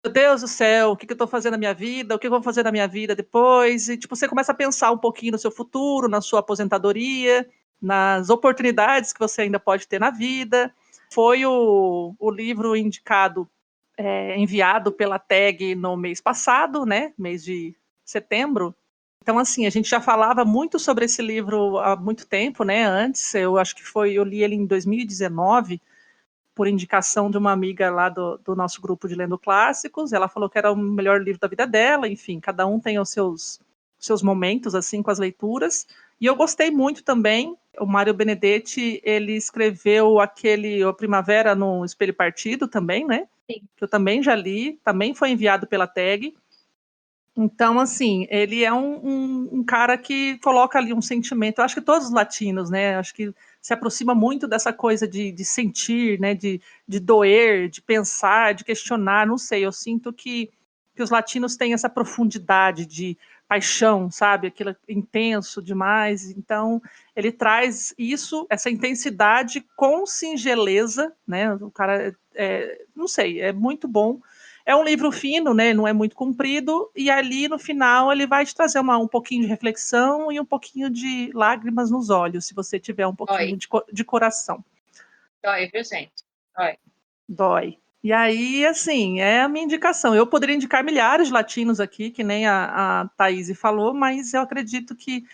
Speaker 1: Meu Deus do céu, o que eu estou fazendo na minha vida? O que eu vou fazer na minha vida depois? E, tipo, você começa a pensar um pouquinho no seu futuro, na sua aposentadoria, nas oportunidades que você ainda pode ter na vida. Foi o livro indicado, enviado pela TAG no mês passado, né? Mês de setembro. Então, assim, a gente já falava muito sobre esse livro há muito tempo, né? Antes, eu acho que eu li ele em 2019, por indicação de uma amiga lá do nosso grupo de Lendo Clássicos. Ela falou que era o melhor livro da vida dela. Enfim, cada um tem os seus momentos, assim, com as leituras. E eu gostei muito também. O Mário Benedetti, ele escreveu O Primavera no Espelho Partido também, né?
Speaker 2: Sim.
Speaker 1: Que eu também já li, também foi enviado pela TAG. Então, assim, ele é um cara que coloca ali um sentimento. Eu acho que todos os latinos, né? Acho que se aproxima muito dessa coisa de sentir, né? De doer, de pensar, de questionar. Não sei, eu sinto que os latinos têm essa profundidade de paixão, sabe? Aquilo intenso demais. Então, ele traz isso, essa intensidade com singeleza, né? O cara, não sei, é muito bom. É um livro fino, né? Não é muito comprido, e ali no final ele vai te trazer um pouquinho de reflexão e um pouquinho de lágrimas nos olhos, se você tiver um pouquinho de coração.
Speaker 2: Dói, viu, gente? Dói.
Speaker 1: Dói. E aí, assim, é a minha indicação. Eu poderia indicar milhares de latinos aqui, que nem a Thaís falou, mas eu acredito que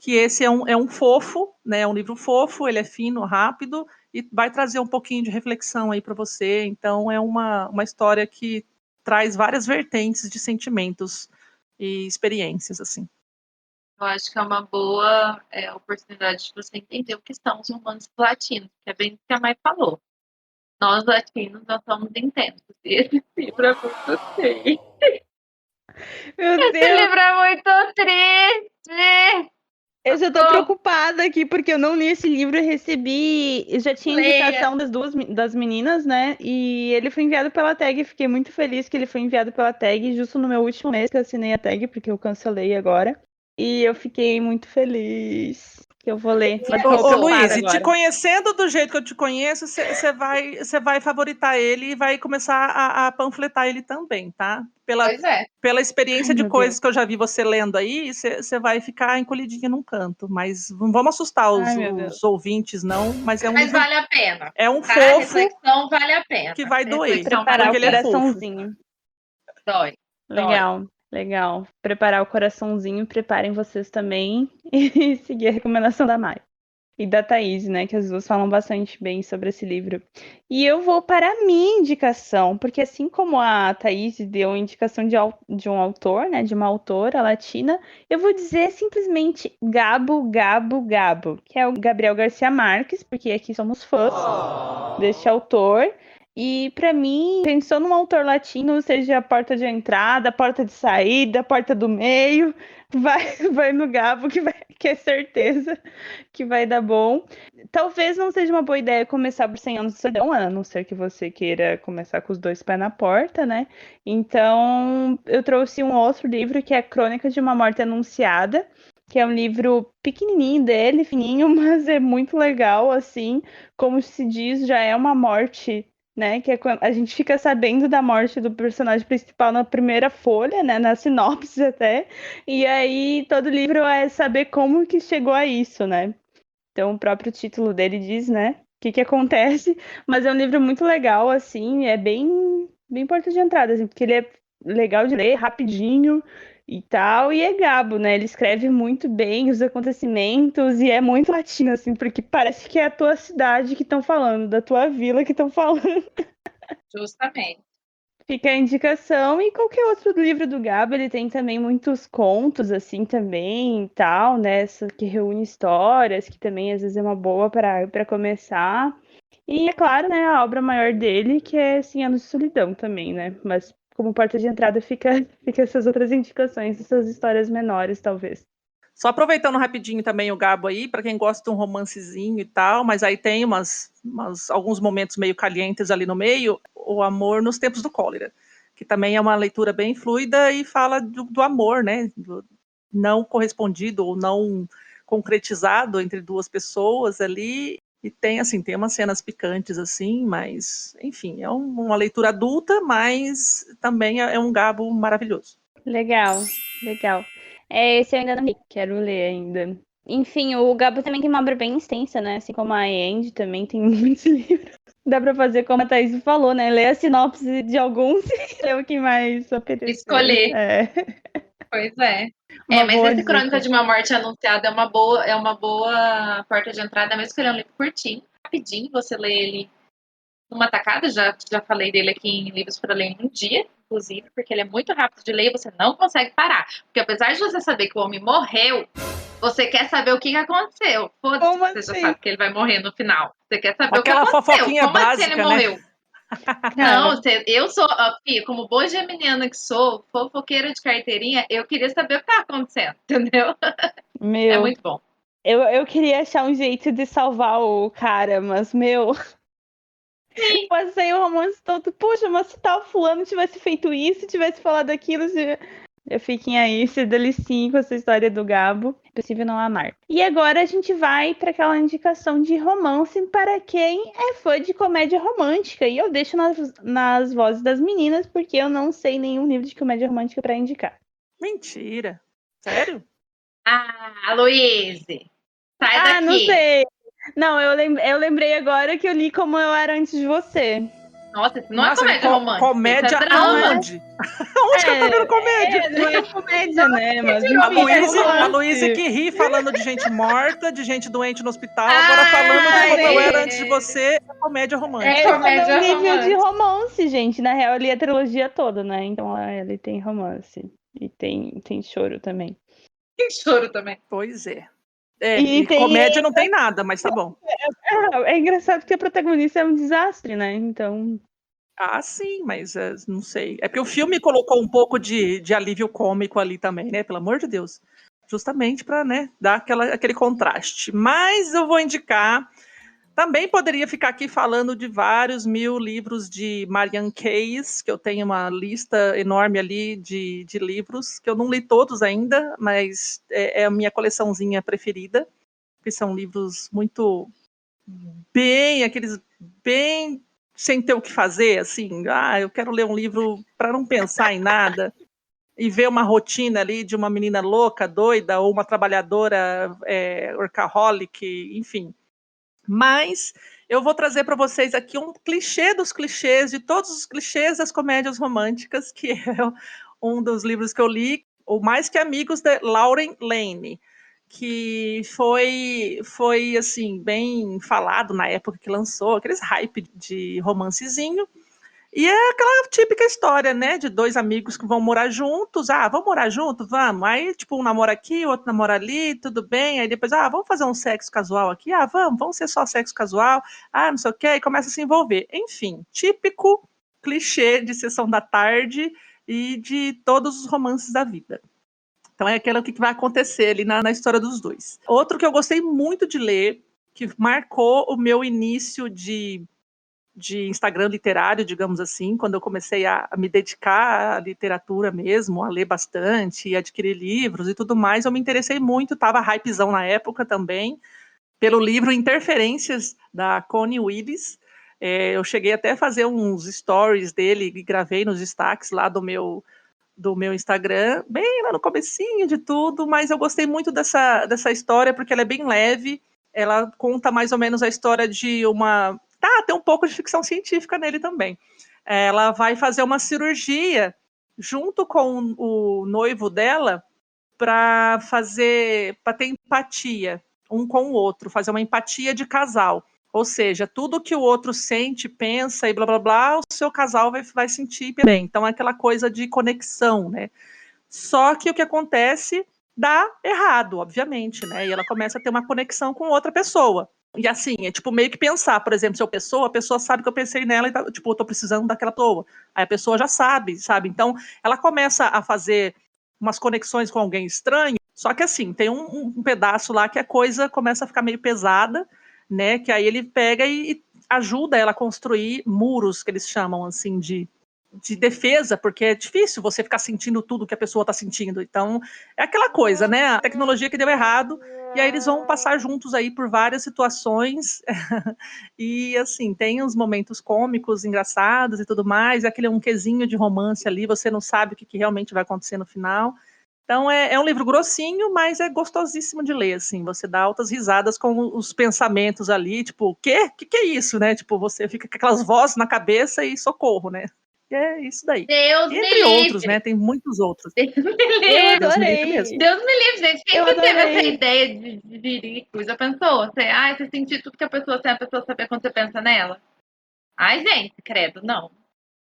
Speaker 1: esse é um fofo, né? É um livro fofo, ele é fino, rápido, e vai trazer um pouquinho de reflexão aí para você. Então, é uma história que traz várias vertentes de sentimentos e experiências, assim.
Speaker 2: Eu acho que é uma boa oportunidade de você entender o que são os romances latinos, que é bem o que a Mai falou. Nós, latinos, nós somos intensos. E esse livro é muito triste.
Speaker 4: Meu
Speaker 2: Esse
Speaker 4: Deus,
Speaker 2: livro é muito triste!
Speaker 4: eu já tô preocupada aqui, porque eu não li esse livro e recebi. Eu já tinha
Speaker 2: Leia.
Speaker 4: indicação das meninas, né? E ele foi enviado pela TAG. Fiquei muito feliz que ele foi enviado pela TAG, justo no meu último mês que eu assinei a TAG, porque eu cancelei agora. E eu fiquei muito feliz que eu vou ler.
Speaker 1: Ô Luiz, te conhecendo do jeito que eu te conheço, você vai favoritar ele e vai começar a panfletar ele também, tá? Pela experiência de coisas que eu já vi você lendo aí, você vai ficar encolhidinha num canto. Mas não vamos assustar os ouvintes, não. Mas é um livro,
Speaker 2: vale a pena.
Speaker 1: É um
Speaker 2: Para a
Speaker 1: fofo
Speaker 2: reflexão vale a pena.
Speaker 1: Que vai doer.
Speaker 4: Preparar
Speaker 1: porque
Speaker 4: o coraçãozinho.
Speaker 2: Dói.
Speaker 4: Legal. Legal. Preparar o coraçãozinho, preparem vocês também e seguir a recomendação da Mai e da Thaís, né, que as duas falam bastante bem sobre esse livro. E eu vou para a minha indicação, porque assim como a Thaís deu a indicação de um autor, né, de uma autora latina, eu vou dizer simplesmente Gabo, que é o Gabriel Garcia Marques, porque aqui somos fãs deste autor. E para mim, pensou num autor latino, seja a porta de entrada, a porta de saída, a porta do meio, vai no Gabo, que é certeza que vai dar bom. Talvez não seja uma boa ideia começar por 100 anos de solidão, a não ser que você queira começar com os dois pés na porta, né? Então, eu trouxe um outro livro que é Crônica de uma Morte Anunciada, que é um livro pequenininho dele, fininho, mas é muito legal, assim, como se diz, já é uma morte, né, que é quando a gente fica sabendo da morte do personagem principal na primeira folha, né, na sinopse até, e aí todo livro é saber como que chegou a isso, né. Então o próprio título dele diz, né, o que acontece, mas é um livro muito legal, assim, é bem porta de entrada, assim, porque ele é legal de ler, rapidinho e tal, e é Gabo, né, ele escreve muito bem os acontecimentos e é muito latino, assim, porque parece que é a tua cidade que estão falando, da tua vila que estão falando.
Speaker 2: Justamente.
Speaker 4: Fica a indicação, e qualquer outro livro do Gabo, ele tem também muitos contos, assim, também, e tal, né, que reúne histórias, que também às vezes é uma boa para começar. E, é claro, né, a obra maior dele, que é 100 Anos de Solidão também, né, mas como porta de entrada fica essas outras indicações, essas histórias menores, talvez.
Speaker 1: Só aproveitando rapidinho também o Gabo aí, para quem gosta de um romancezinho e tal, mas aí tem alguns momentos meio calientes ali no meio, O Amor nos Tempos do Cólera, que também é uma leitura bem fluida e fala do amor, né, do não correspondido ou não concretizado entre duas pessoas ali, e tem umas cenas picantes assim, mas enfim, é uma leitura adulta, mas também é um Gabo maravilhoso.
Speaker 4: Legal. Esse eu ainda não li, quero ler ainda. Enfim, o Gabo também tem uma obra bem extensa, né? Assim como a Andy também tem muitos livros. Dá pra fazer como a Thaís falou, né? Ler a sinopse de alguns e ler o que mais apetecer.
Speaker 2: Escolher. Pois é.
Speaker 4: Uma
Speaker 2: Mas
Speaker 4: boa
Speaker 2: esse
Speaker 4: dica.
Speaker 2: Crônica de uma Morte Anunciada é uma boa porta de entrada, mesmo que ele é um livro curtinho, rapidinho, você lê ele numa tacada, já falei dele aqui em Livros para Ler em um dia, inclusive, porque ele é muito rápido de ler e você não consegue parar. Porque apesar de você saber que o homem morreu, você quer saber o que aconteceu. Foda-se,
Speaker 4: Como
Speaker 2: você já
Speaker 4: assim?
Speaker 2: sabe que ele vai morrer no final. Você quer saber
Speaker 1: Aquela
Speaker 2: o que aconteceu.
Speaker 1: fofoquinha
Speaker 2: Como
Speaker 1: básica,
Speaker 2: assim ele
Speaker 1: né?
Speaker 2: morreu?
Speaker 4: Cara,
Speaker 2: Não, eu sou, como boa geminiana que sou, fofoqueira de carteirinha, eu queria saber o que tá acontecendo, entendeu? É
Speaker 4: meu,
Speaker 2: muito bom.
Speaker 4: eu queria achar um jeito de salvar o cara, mas, meu,
Speaker 2: Sim.
Speaker 4: passei o romance todo. Poxa, mas se tal fulano tivesse feito isso, tivesse falado aquilo, fiquem aí, se deliciem com essa história do Gabo. É possível não amar. E agora a gente vai para aquela indicação de romance para quem é fã de comédia romântica. E eu deixo nas vozes das meninas, porque eu não sei nenhum livro de comédia romântica para indicar.
Speaker 1: Mentira. Sério?
Speaker 2: Luíse, sai daqui.
Speaker 4: Não sei. Não, eu lembrei agora que eu li Como Eu Era Antes de Você.
Speaker 2: Nossa, isso não é
Speaker 1: Nossa,
Speaker 2: comédia romântica.
Speaker 1: comédia
Speaker 2: Isso é drama.
Speaker 1: aonde? Onde que eu tô vendo comédia?
Speaker 4: Não é comédia, né? Mas
Speaker 1: A
Speaker 4: enfim, é
Speaker 1: Luíse,
Speaker 4: romance.
Speaker 1: que ri falando de gente morta, de gente doente no hospital, agora falando de Como Eu Era Antes de Você, é comédia romântica.
Speaker 2: É comédia
Speaker 4: um nível de
Speaker 2: romântica.
Speaker 4: romance, gente. Na real, eu li a trilogia toda, né? Então ele tem romance. E tem choro também.
Speaker 2: Tem choro também.
Speaker 1: Pois é.
Speaker 4: E
Speaker 1: E
Speaker 4: tem-
Speaker 1: comédia não tem nada, mas tá bom.
Speaker 4: É engraçado que a protagonista é um desastre, né? Então.
Speaker 1: Ah, sim, mas não sei. É porque o filme colocou um pouco de alívio cômico ali também, né? Pelo amor de Deus. Justamente para, né, dar aquele contraste. Mas eu vou indicar. Também poderia ficar aqui falando de vários mil livros de Marianne Keyes, que eu tenho uma lista enorme ali de livros, que eu não li todos ainda, mas é a minha coleçãozinha preferida, que são livros muito aqueles bem sem ter o que fazer, assim, eu quero ler um livro para não pensar em nada e ver uma rotina ali de uma menina louca, doida, ou uma trabalhadora workaholic, enfim. Mas eu vou trazer para vocês aqui um clichê dos clichês, de todos os clichês das comédias românticas, que é um dos livros que eu li, o Mais Que Amigos, de Lauren Lane, que foi assim, bem falado na época que lançou, aqueles hype de romancezinho. E é aquela típica história, né, de dois amigos que vão morar juntos. Vamos morar juntos? Vamos. Aí, tipo, um namora aqui, o outro namora ali, tudo bem. Aí depois, vamos fazer um sexo casual aqui? Vamos ser só sexo casual. Não sei o quê. E começa a se envolver. Enfim, típico clichê de sessão da tarde e de todos os romances da vida. Então é aquilo que vai acontecer ali na história dos dois. Outro que eu gostei muito de ler, que marcou o meu início de Instagram literário, digamos assim, quando eu comecei a me dedicar à literatura mesmo, a ler bastante, adquirir livros e tudo mais, eu me interessei muito, estava hypezão na época também, pelo livro Interferências, da Connie Willis. Eu cheguei até a fazer uns stories dele e gravei nos destaques lá do meu Instagram, bem lá no comecinho de tudo, mas eu gostei muito dessa história, porque ela é bem leve, ela conta mais ou menos a história de uma... tem um pouco de ficção científica nele também. Ela vai fazer uma cirurgia junto com o noivo dela para ter empatia um com o outro, fazer uma empatia de casal. Ou seja, tudo que o outro sente, pensa e blá blá blá, o seu casal vai sentir bem. Então é aquela coisa de conexão, né? Só que o que acontece dá errado, obviamente, né? E ela começa a ter uma conexão com outra pessoa. E assim, é tipo meio que pensar, por exemplo, se eu a pessoa sabe que eu pensei nela e tipo, eu tô precisando daquela pessoa. Aí a pessoa já sabe? Então ela começa a fazer umas conexões com alguém estranho, só que assim, tem um pedaço lá que a coisa começa a ficar meio pesada, né? Que aí ele pega e ajuda ela a construir muros, que eles chamam assim de defesa, porque é difícil você ficar sentindo tudo que a pessoa está sentindo. Então, é aquela coisa, né? A tecnologia que deu errado, e aí eles vão passar juntos aí por várias situações. E, assim, tem uns momentos cômicos, engraçados e tudo mais, aquele um quesinho de romance ali, você não sabe o que realmente vai acontecer no final. Então, é um livro grossinho, mas é gostosíssimo de ler, assim, você dá altas risadas com os pensamentos ali, tipo, o quê? O que é isso, né? Tipo, você fica com aquelas vozes na cabeça e socorro, né? E que é isso daí.
Speaker 2: Deus me
Speaker 1: Entre outros,
Speaker 2: livre.
Speaker 1: né? Tem muitos outros.
Speaker 2: Deus me
Speaker 4: Eu
Speaker 2: livre.
Speaker 1: Deus me livre
Speaker 4: adorei.
Speaker 1: mesmo.
Speaker 2: Deus me livre, gente. Quem
Speaker 4: Eu
Speaker 2: que teve
Speaker 4: adorei.
Speaker 2: essa ideia de diricos? Já pensou? Você sentir tudo que a pessoa tem, a pessoa saber quando você pensa nela? Ai, gente, credo, não.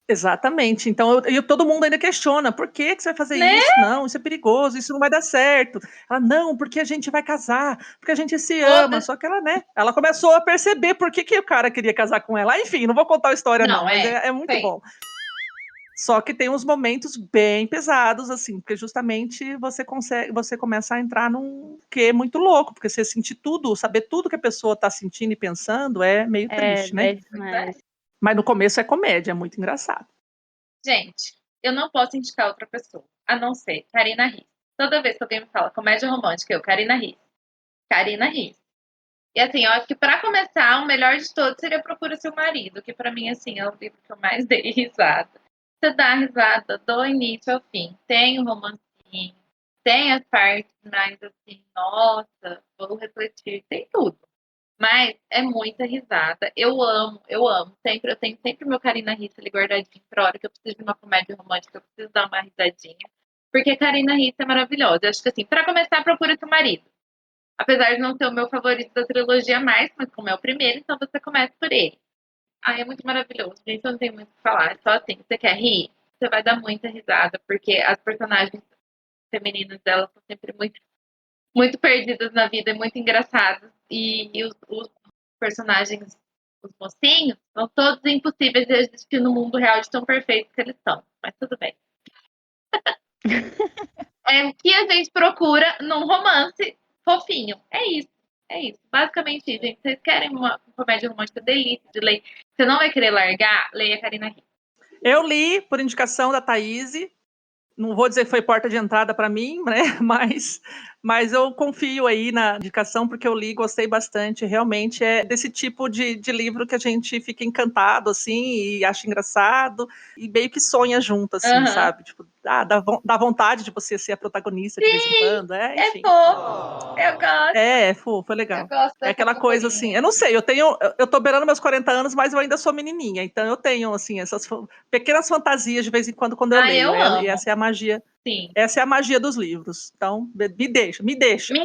Speaker 1: Exatamente. Então, todo mundo ainda questiona, por que você vai fazer
Speaker 2: Né?
Speaker 1: isso? Não, isso é perigoso, isso não vai dar certo. Ela, não, porque a gente vai casar, porque a gente se ama.
Speaker 2: Foda-se.
Speaker 1: Só que ela, né, ela começou a perceber por que o cara queria casar com ela. Enfim, não vou contar a história não, mas é muito
Speaker 2: sim.
Speaker 1: bom. Só que tem uns momentos bem pesados, assim, porque justamente você começa a entrar num quê muito louco, porque você sentir tudo, saber tudo que a pessoa tá sentindo e pensando é meio triste, né?
Speaker 4: É demais.
Speaker 1: Mas no começo é comédia, é muito engraçado.
Speaker 2: Gente, eu não posso indicar outra pessoa, a não ser Karina Risse. Toda vez que alguém me fala comédia romântica, Karina Risse. Karina Risse. E assim, eu acho que pra começar, o melhor de todos seria Procura Seu Marido, que pra mim, assim, é o livro que eu mais dei risada. Você dá risada do início ao fim. Tem o romancinho, tem as partes mais assim, nossa, vou refletir, tem tudo. Mas é muita risada. Eu amo. Eu tenho sempre meu Karina Risse ali guardadinho pra hora que eu preciso de uma comédia romântica, eu preciso dar uma risadinha. Porque Karina Risse é maravilhosa. Eu acho que assim, pra começar, Procura Seu Marido. Apesar de não ser o meu favorito da trilogia mais, mas como é o primeiro, então você começa por ele. Ai, é muito maravilhoso, gente, eu não tenho muito o que falar. É só assim, você quer rir? Você vai dar muita risada, porque as personagens femininas dela são sempre muito, muito perdidas na vida, muito engraçadas. E os personagens, os mocinhos, são todos impossíveis de existir no mundo real de tão perfeitos que eles são. Mas tudo bem. É o que a gente procura num romance fofinho. É isso. É isso. Basicamente isso, gente. Vocês querem uma comédia romântica delícia de ler? Você não vai querer largar? Leia Karina Risse.
Speaker 1: Eu li por indicação da Thaís. Não vou dizer que foi porta de entrada para mim, né? Mas eu confio aí na indicação, porque eu li, gostei bastante. Realmente é desse tipo de livro que a gente fica encantado, assim, e acha engraçado, e meio que sonha junto, assim, sabe? Tipo, dá vontade de você ser a protagonista de vez em quando. Enfim.
Speaker 2: Fofo. Eu gosto.
Speaker 1: É fofo, é legal.
Speaker 2: Eu gosto
Speaker 1: É aquela coisa assim, eu não sei, eu tô beirando meus 40 anos, mas eu ainda sou menininha, então eu tenho, assim, essas pequenas fantasias de vez em quando eu leio,
Speaker 2: eu amo.
Speaker 1: e essa é a magia.
Speaker 2: Sim.
Speaker 1: Essa é a magia dos livros. Então, me deixa.
Speaker 2: Me deixa.
Speaker 4: Me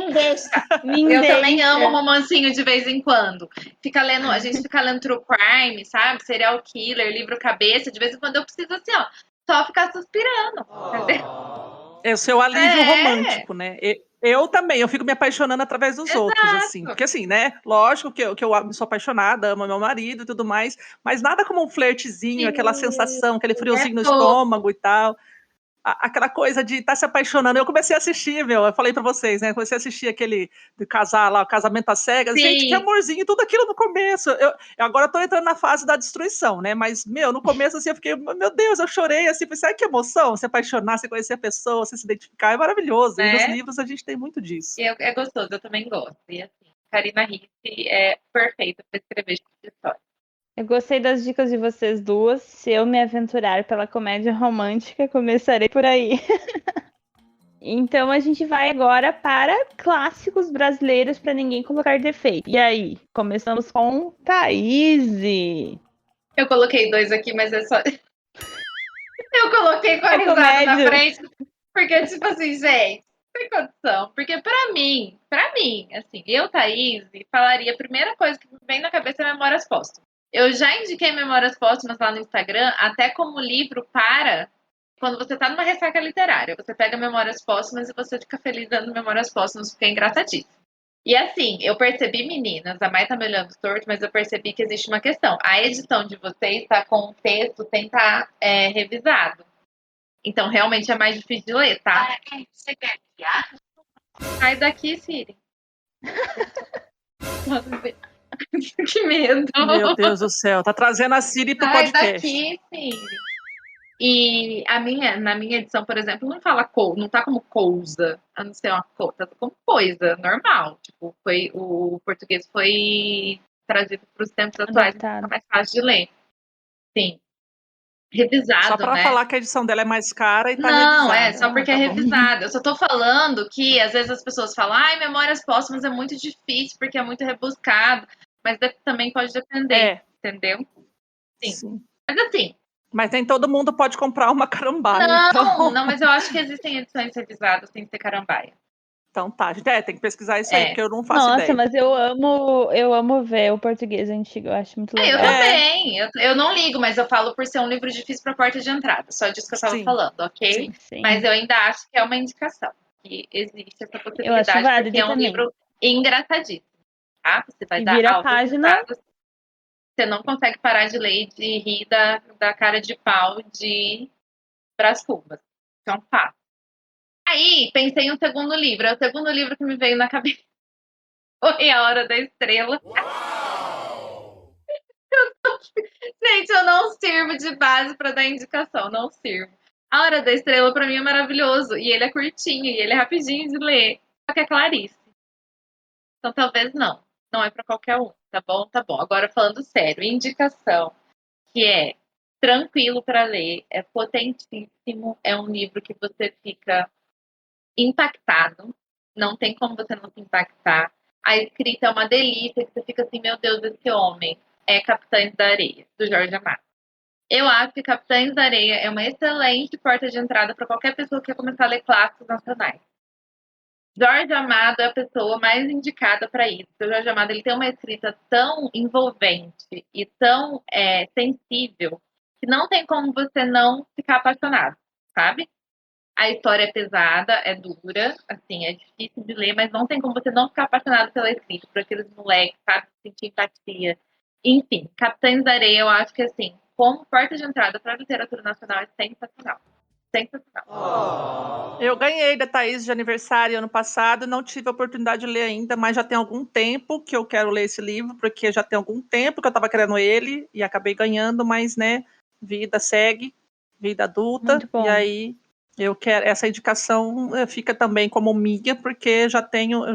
Speaker 2: Eu
Speaker 4: deixa.
Speaker 2: também amo romancinho de vez em quando. A gente fica lendo True Crime, sabe? Serial Killer, livro cabeça. De vez em quando eu preciso assim, ó, só ficar suspirando. Entendeu?
Speaker 1: É o seu alívio romântico, né? Eu também, eu fico me apaixonando através dos outros, assim. Porque assim, né? Lógico que eu sou apaixonada, amo meu marido e tudo mais, mas nada como um flertezinho,
Speaker 2: Sim,
Speaker 1: aquela sensação, aquele friozinho no
Speaker 2: fofo.
Speaker 1: estômago e tal. Aquela coisa de estar se apaixonando. Eu comecei a assistir, eu falei pra vocês, né? Comecei a assistir aquele de casar lá, o Casamento às Cegas.
Speaker 2: Sim.
Speaker 1: Gente, que amorzinho, tudo aquilo no começo. Eu agora tô entrando na fase da destruição, né? Mas, no começo, assim, eu fiquei, meu Deus, eu chorei, assim, pensei, que emoção, se apaixonar, se conhecer a pessoa, se identificar, é maravilhoso.
Speaker 2: Né?
Speaker 1: E nos livros a gente tem muito disso.
Speaker 2: É gostoso, eu também gosto. E assim, Karina Risse é perfeita para escrever esse tipo de história.
Speaker 4: Eu gostei das dicas de vocês duas. Se eu me aventurar pela comédia romântica, começarei por aí. Então a gente vai agora para clássicos brasileiros para ninguém colocar defeito. E aí, começamos com Thaís.
Speaker 2: Eu coloquei 2 aqui, mas é só. Eu coloquei com a risada na frente, porque, tipo assim, gente, tem condição. Porque pra mim, assim, eu, Thaís, falaria a primeira coisa que me vem na cabeça é Memórias Póstumas. Eu já indiquei Memórias Póstumas lá no Instagram, até como livro para quando você tá numa ressaca literária. Você pega Memórias Póstumas e você fica feliz dando Memórias Póstumas, porque é engraçadíssimo. E assim, eu percebi, meninas, a Mai tá me olhando torto, mas eu percebi que existe uma questão. A edição de vocês tá com o texto sem estar revisado. Então, realmente é mais difícil de ler, tá? Você quer criar? Sai daqui, Siri. Que medo.
Speaker 1: Meu Deus do céu, tá trazendo a Siri pro
Speaker 2: Sai
Speaker 1: podcast.
Speaker 2: daqui, Siri. E na minha edição, por exemplo, não fala não tá como cousa, a não ser uma coisa, tá como coisa, normal. Tipo, o português foi trazido para os tempos atuais, então fica mais fácil de ler. Sim. Revisado,
Speaker 1: só pra
Speaker 2: né?
Speaker 1: falar que a edição dela é mais cara e tá
Speaker 2: não,
Speaker 1: revisada.
Speaker 2: Só porque é revisada. Eu só tô falando que às vezes as pessoas falam, Memórias Póstumas é muito difícil porque é muito rebuscado, mas também pode depender, entendeu? Sim. Mas assim,
Speaker 1: Mas nem todo mundo pode comprar uma carambaia.
Speaker 2: Não, mas eu acho que existem edições revisadas sem ser carambaia.
Speaker 1: Então tá, gente, tem que pesquisar isso aí, porque eu não faço
Speaker 4: Nossa,
Speaker 1: ideia.
Speaker 4: mas eu amo ver o português antigo, eu acho muito legal.
Speaker 2: Eu também, eu não ligo, mas eu falo por ser um livro difícil para porta de entrada, só disso que eu tava falando, ok?
Speaker 4: Sim.
Speaker 2: Mas eu ainda acho que é uma indicação, que existe essa
Speaker 4: Eu acho
Speaker 2: possibilidade,
Speaker 4: válido
Speaker 2: porque é um
Speaker 4: também.
Speaker 2: livro engraçadíssimo, tá? Você vai
Speaker 4: E
Speaker 2: dar
Speaker 4: vira a
Speaker 2: altas
Speaker 4: página.
Speaker 2: risadas, você não consegue parar de ler e de rir da cara de pau de Brás Cubas. Isso é um fato. Aí, pensei em um segundo livro. O segundo livro que me veio na cabeça foi A Hora da Estrela. Gente, eu não sirvo de base para dar indicação, não sirvo. A Hora da Estrela, para mim, é maravilhoso. E ele é curtinho, e ele é rapidinho de ler. Só que é Clarice. Então, talvez não. Não é para qualquer um, tá bom? Tá bom. Agora, falando sério, indicação que é tranquilo para ler, é potentíssimo, é um livro que você fica impactado, não tem como você não se impactar. A escrita é uma delícia, que você fica assim, meu Deus, esse homem é Capitães da Areia, do Jorge Amado. Eu acho que Capitães da Areia é uma excelente porta de entrada para qualquer pessoa que quer começar a ler clássicos nacionais. Jorge Amado é a pessoa mais indicada para isso. O Jorge Amado ele tem uma escrita tão envolvente e tão sensível que não tem como você não ficar apaixonado, sabe? A história é pesada, é dura, assim, é difícil de ler, mas não tem como você não ficar apaixonado pela escrita, por aqueles moleques, sabe? Sentir empatia. Enfim, Capitães da Areia, eu acho que, assim, como porta de entrada para a literatura nacional, é sensacional. Sensacional.
Speaker 1: Eu ganhei da Thaís de aniversário ano passado, não tive a oportunidade de ler ainda, mas já tem algum tempo que eu quero ler esse livro, porque já tem algum tempo que eu estava querendo ele e acabei ganhando, mas, né, vida segue, vida adulta,
Speaker 4: Muito bom.
Speaker 1: e aí eu quero, essa indicação fica também como minha, porque eu já tenho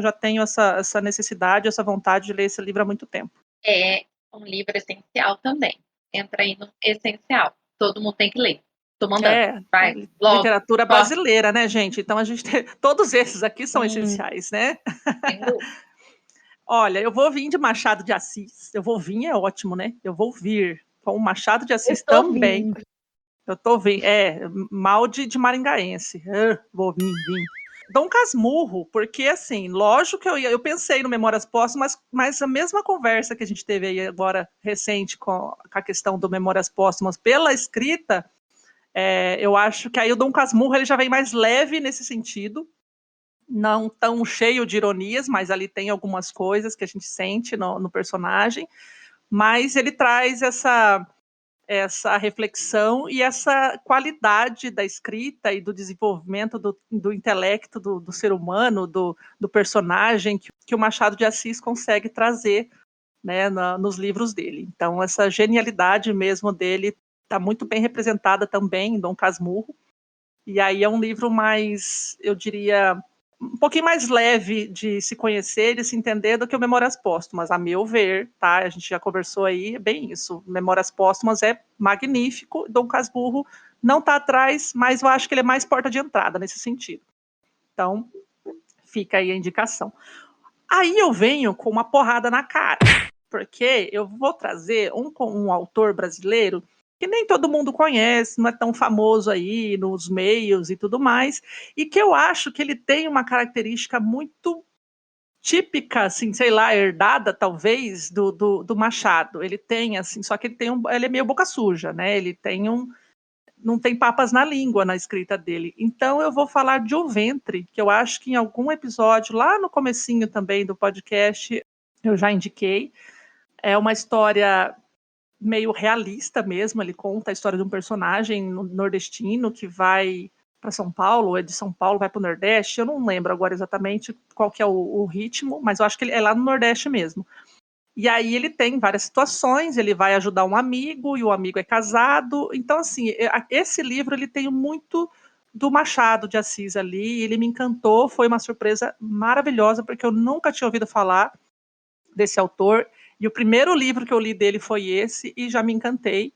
Speaker 1: essa necessidade, essa vontade de ler esse livro há muito tempo.
Speaker 2: É um livro essencial também. Entra aí no essencial. Todo mundo tem que ler. Tô mandando. Vai, logo.
Speaker 1: Literatura brasileira, né, gente? Então a gente tem, todos esses aqui são essenciais, né? Olha, eu vou vir de Machado de Assis. Eu vou vir é ótimo, né? Eu vou vir com o Machado de Assis também.
Speaker 4: Vindo.
Speaker 1: Eu tô vindo. Mal de maringaense. Vou vir. Dom Casmurro, porque assim, lógico que eu pensei no Memórias Póstumas, mas a mesma conversa que a gente teve aí agora recente com a questão do Memórias Póstumas pela escrita, eu acho que aí o Dom Casmurro ele já vem mais leve nesse sentido, não tão cheio de ironias, mas ali tem algumas coisas que a gente sente no personagem, mas ele traz essa reflexão e essa qualidade da escrita e do desenvolvimento do intelecto do ser humano, do personagem, que o Machado de Assis consegue trazer, né, nos livros dele. Então, essa genialidade mesmo dele está muito bem representada também em Dom Casmurro. E aí é um livro mais, eu diria, um pouquinho mais leve de se conhecer e de se entender do que o Memórias Póstumas, a meu ver, tá? A gente já conversou aí, é bem isso. Memórias Póstumas é magnífico, Dom Casmurro não está atrás, mas eu acho que ele é mais porta de entrada nesse sentido. Então, fica aí a indicação. Aí eu venho com uma porrada na cara, porque eu vou trazer um autor brasileiro que nem todo mundo conhece, não é tão famoso aí nos meios e tudo mais, e que eu acho que ele tem uma característica muito típica, assim, sei lá, herdada talvez do Machado. Ele tem, assim, só que ele é meio boca suja, né? Ele tem não tem papas na língua na escrita dele. Então eu vou falar de O Ventre, que eu acho que em algum episódio, lá no comecinho também do podcast, eu já indiquei. É uma história meio realista mesmo, ele conta a história de um personagem nordestino que vai para São Paulo, ou é de São Paulo, vai para o Nordeste, eu não lembro agora exatamente qual que é o ritmo, mas eu acho que ele é lá no Nordeste mesmo. E aí ele tem várias situações, ele vai ajudar um amigo, e o amigo é casado, então assim, esse livro ele tem muito do Machado de Assis ali, ele me encantou, foi uma surpresa maravilhosa, porque eu nunca tinha ouvido falar desse autor, e o primeiro livro que eu li dele foi esse, e já me encantei.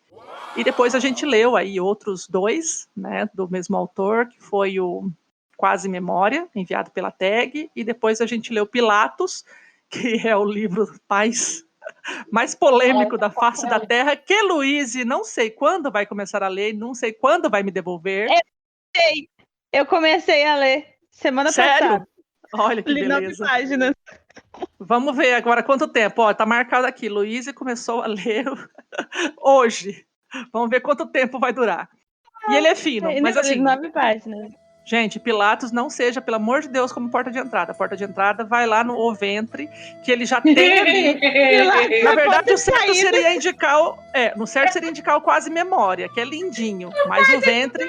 Speaker 1: E depois a gente leu aí outros dois, né, do mesmo autor, que foi o Quase Memória, enviado pela TAG, e depois a gente leu Pilatos, que é o livro mais mais polêmico da face da Terra, que Luíse não sei quando vai começar a ler, não sei quando vai me devolver.
Speaker 4: Eu comecei a ler semana
Speaker 1: Sério?
Speaker 4: passada.
Speaker 1: Olha que
Speaker 4: Li 9
Speaker 1: beleza.
Speaker 4: páginas.
Speaker 1: Vamos ver agora quanto tempo. Ó, tá marcado aqui. Luíse começou a ler hoje. Vamos ver quanto tempo vai durar. E ele é fino, mas
Speaker 4: Não, li
Speaker 1: assim,
Speaker 4: 9 páginas.
Speaker 1: gente, Pilatos não seja, pelo amor de Deus, como porta de entrada. Porta de entrada vai lá no O Ventre, que ele já tem ali. Na verdade, o certo seria indicar no certo seria indicar o Quase Memória, que é lindinho. Mas o Ventre.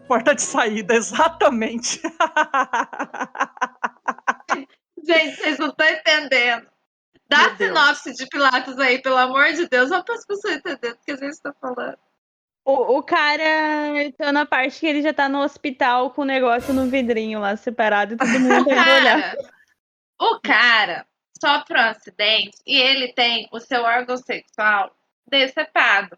Speaker 1: Porta de saída, exatamente.
Speaker 2: Gente, vocês não estão entendendo. Dá
Speaker 1: Meu
Speaker 2: a sinopse de Pilatos aí, pelo amor de Deus, só para as pessoas entenderem o que a gente está falando.
Speaker 4: O cara tá na parte que ele já tá no hospital com o negócio no vidrinho lá separado e todo mundo tem que olhar.
Speaker 2: O cara sofre um acidente e ele tem o seu órgão sexual decepado.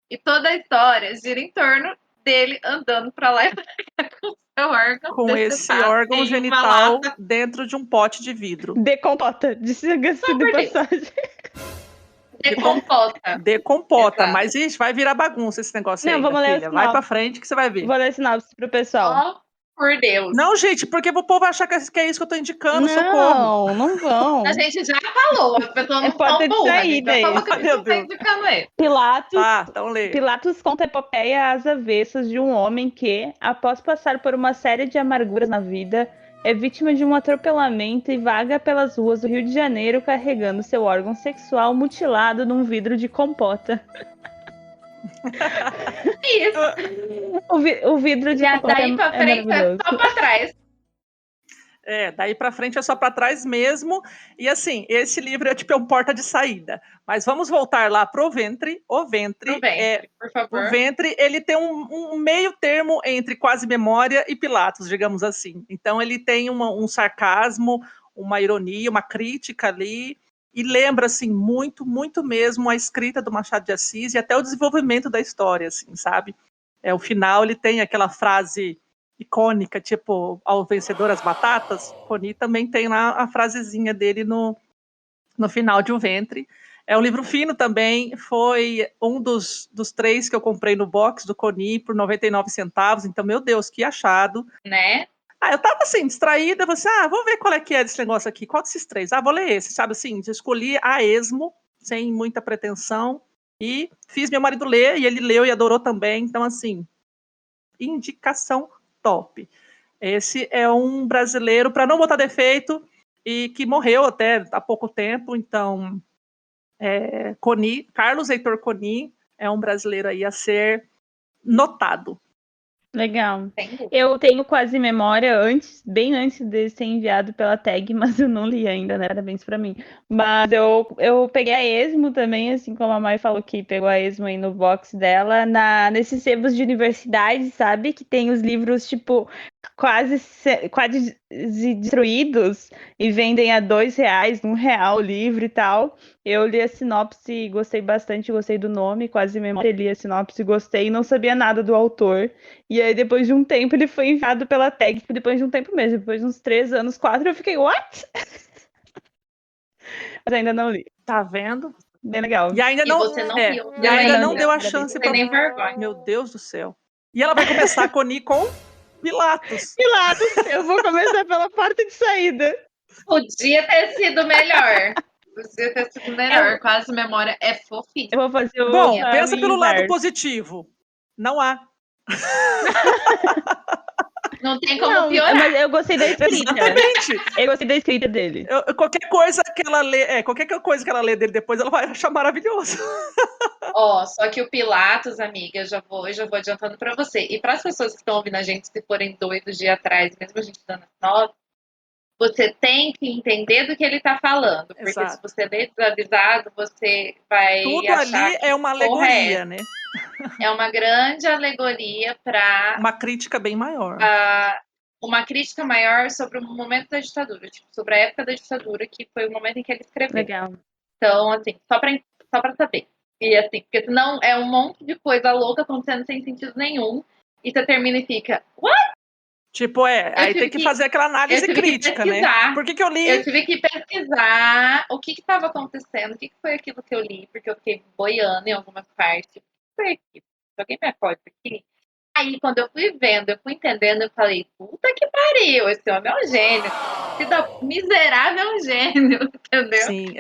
Speaker 2: E toda a história gira em torno dele andando pra lá e pra cá com o seu órgão
Speaker 1: Com esse
Speaker 2: decepado,
Speaker 1: órgão
Speaker 2: em uma
Speaker 1: genital
Speaker 2: lata.
Speaker 1: dentro de um pote de vidro.
Speaker 4: Decompota, diga-se de passagem.
Speaker 2: Decompota.
Speaker 1: Decompota,
Speaker 2: Exato.
Speaker 1: mas ixi, vai virar bagunça esse negócio
Speaker 4: Não,
Speaker 1: aí,
Speaker 4: vamos
Speaker 1: minha
Speaker 4: ler o
Speaker 1: filha. Vai
Speaker 4: sinopse.
Speaker 1: pra frente que você vai ver.
Speaker 4: Vou ler sinopse pro pessoal.
Speaker 2: Oh, por Deus.
Speaker 1: Não, gente, porque o povo achar que é isso que eu tô indicando, socorro.
Speaker 4: Não vão.
Speaker 2: A gente já falou, as pessoas
Speaker 4: É
Speaker 2: não
Speaker 4: porta
Speaker 2: são
Speaker 4: de
Speaker 2: burras. A gente
Speaker 4: saída
Speaker 2: já falou
Speaker 4: isso.
Speaker 2: que a gente
Speaker 1: Meu
Speaker 2: não tá
Speaker 1: Deus.
Speaker 2: indicando ele.
Speaker 4: Pilatos,
Speaker 1: Tá, então lê.
Speaker 4: Pilatos conta a epopeia às avessas de um homem que, após passar por uma série de amarguras na vida, é vítima de um atropelamento e vaga pelas ruas do Rio de Janeiro carregando seu órgão sexual mutilado num vidro de compota.
Speaker 2: Isso.
Speaker 4: O vidro de
Speaker 2: E
Speaker 4: compota
Speaker 2: daí pra
Speaker 4: é
Speaker 2: frente é
Speaker 4: maravilhoso.
Speaker 2: só pra trás.
Speaker 1: Daí pra frente é só pra trás mesmo. E assim, esse livro é um porta de saída. Mas vamos voltar lá pro Ventre. O Ventre,
Speaker 2: Por favor.
Speaker 1: o Ventre, ele tem um meio termo entre Quase Memória e Pilatos, digamos assim. Então ele tem um sarcasmo, uma ironia, uma crítica ali. E lembra, assim, muito, muito mesmo a escrita do Machado de Assis e até o desenvolvimento da história, assim, sabe? O final, ele tem aquela frase icônica, tipo, ao vencedor as batatas. Coni também tem lá a frasezinha dele no final de O Ventre. É um livro fino também, foi um dos 3 que eu comprei no box do Coni por 99 centavos, então, meu Deus, que achado.
Speaker 2: Né?
Speaker 1: Eu tava assim, distraída, falei assim, vou ver qual é que é desse negócio aqui, qual desses 3? Vou ler esse, sabe assim, escolhi a esmo, sem muita pretensão, e fiz meu marido ler, e ele leu e adorou também, então assim, indicação top. Esse é um brasileiro, para não botar defeito, e que morreu até há pouco tempo, então, Coni, Carlos Heitor Coni, é um brasileiro aí a ser notado.
Speaker 4: Legal.
Speaker 2: Entendi.
Speaker 4: Eu tenho Quase Memória bem antes de ser enviado pela tag, mas eu não li ainda, né? Parabéns pra mim. Mas eu peguei a esmo também, assim como a Mai falou que pegou a esmo aí no box dela, nesses sebos de universidade, sabe? Que tem os livros, tipo, quase destruídos e vendem a R$2, R$1 o livro e tal. Eu li a sinopse, gostei bastante, gostei do nome, Quase Memória, li a sinopse, gostei, não sabia nada do autor. E aí, depois de um tempo, ele foi enviado pela tag, depois de um tempo mesmo, depois de uns 3 anos, 4, eu fiquei, what? Mas ainda não li.
Speaker 1: Tá vendo?
Speaker 4: Bem legal.
Speaker 1: E ainda não,
Speaker 2: você não viu.
Speaker 1: E ainda não
Speaker 4: li.
Speaker 1: deu a
Speaker 4: Ainda
Speaker 1: chance
Speaker 2: Não
Speaker 1: para
Speaker 2: tem nem vergonha.
Speaker 1: Meu Deus do céu. E ela vai começar a Coni com Pilatos.
Speaker 4: Pilatos, eu vou começar pela porta de saída.
Speaker 2: Podia ter sido melhor. Podia ter sido melhor. Quase Memória é fofinho.
Speaker 4: Eu vou fazer o
Speaker 1: Bom,
Speaker 4: caminho
Speaker 1: pensa pelo lado
Speaker 4: inverso.
Speaker 1: positivo. Não há.
Speaker 2: Não tem como
Speaker 4: Não,
Speaker 2: piorar.
Speaker 4: mas eu gostei da escrita.
Speaker 1: Exatamente.
Speaker 4: Eu gostei da escrita dele.
Speaker 1: Qualquer coisa que ela lê dele depois, ela vai achar maravilhoso.
Speaker 2: Só que o Pilatos, amiga, eu já vou adiantando pra você. E para as pessoas que estão ouvindo a gente, se forem doidos de ir atrás, mesmo a gente dando nota, você tem que entender do que ele tá falando. Porque
Speaker 1: Exato.
Speaker 2: se você ler desavisado, você vai
Speaker 1: Tudo
Speaker 2: achar
Speaker 1: ali
Speaker 2: que
Speaker 1: é uma alegoria, né?
Speaker 2: é uma grande alegoria para
Speaker 1: Uma crítica bem maior.
Speaker 2: uma crítica maior sobre o momento da ditadura, tipo, sobre a época da ditadura, que foi o momento em que ele escreveu.
Speaker 4: Legal.
Speaker 2: Então, assim, só pra saber. E assim, porque senão é um monte de coisa louca acontecendo sem sentido nenhum, e você termina e fica, what?
Speaker 1: Tipo, aí
Speaker 2: tive
Speaker 1: tem que
Speaker 2: que-
Speaker 1: fazer aquela análise
Speaker 2: eu tive que
Speaker 1: crítica, né?
Speaker 2: pesquisar.
Speaker 1: Por que eu li?
Speaker 2: Eu tive que pesquisar o que estava acontecendo, o que foi aquilo que eu li, porque eu fiquei boiando em algumas partes. O que foi aquilo? Alguém me acorda aqui? Aí, quando eu fui vendo, eu fui entendendo, eu falei, puta que pariu, esse homem é um gênio. Esse miserável é um gênio, entendeu?
Speaker 1: Sim,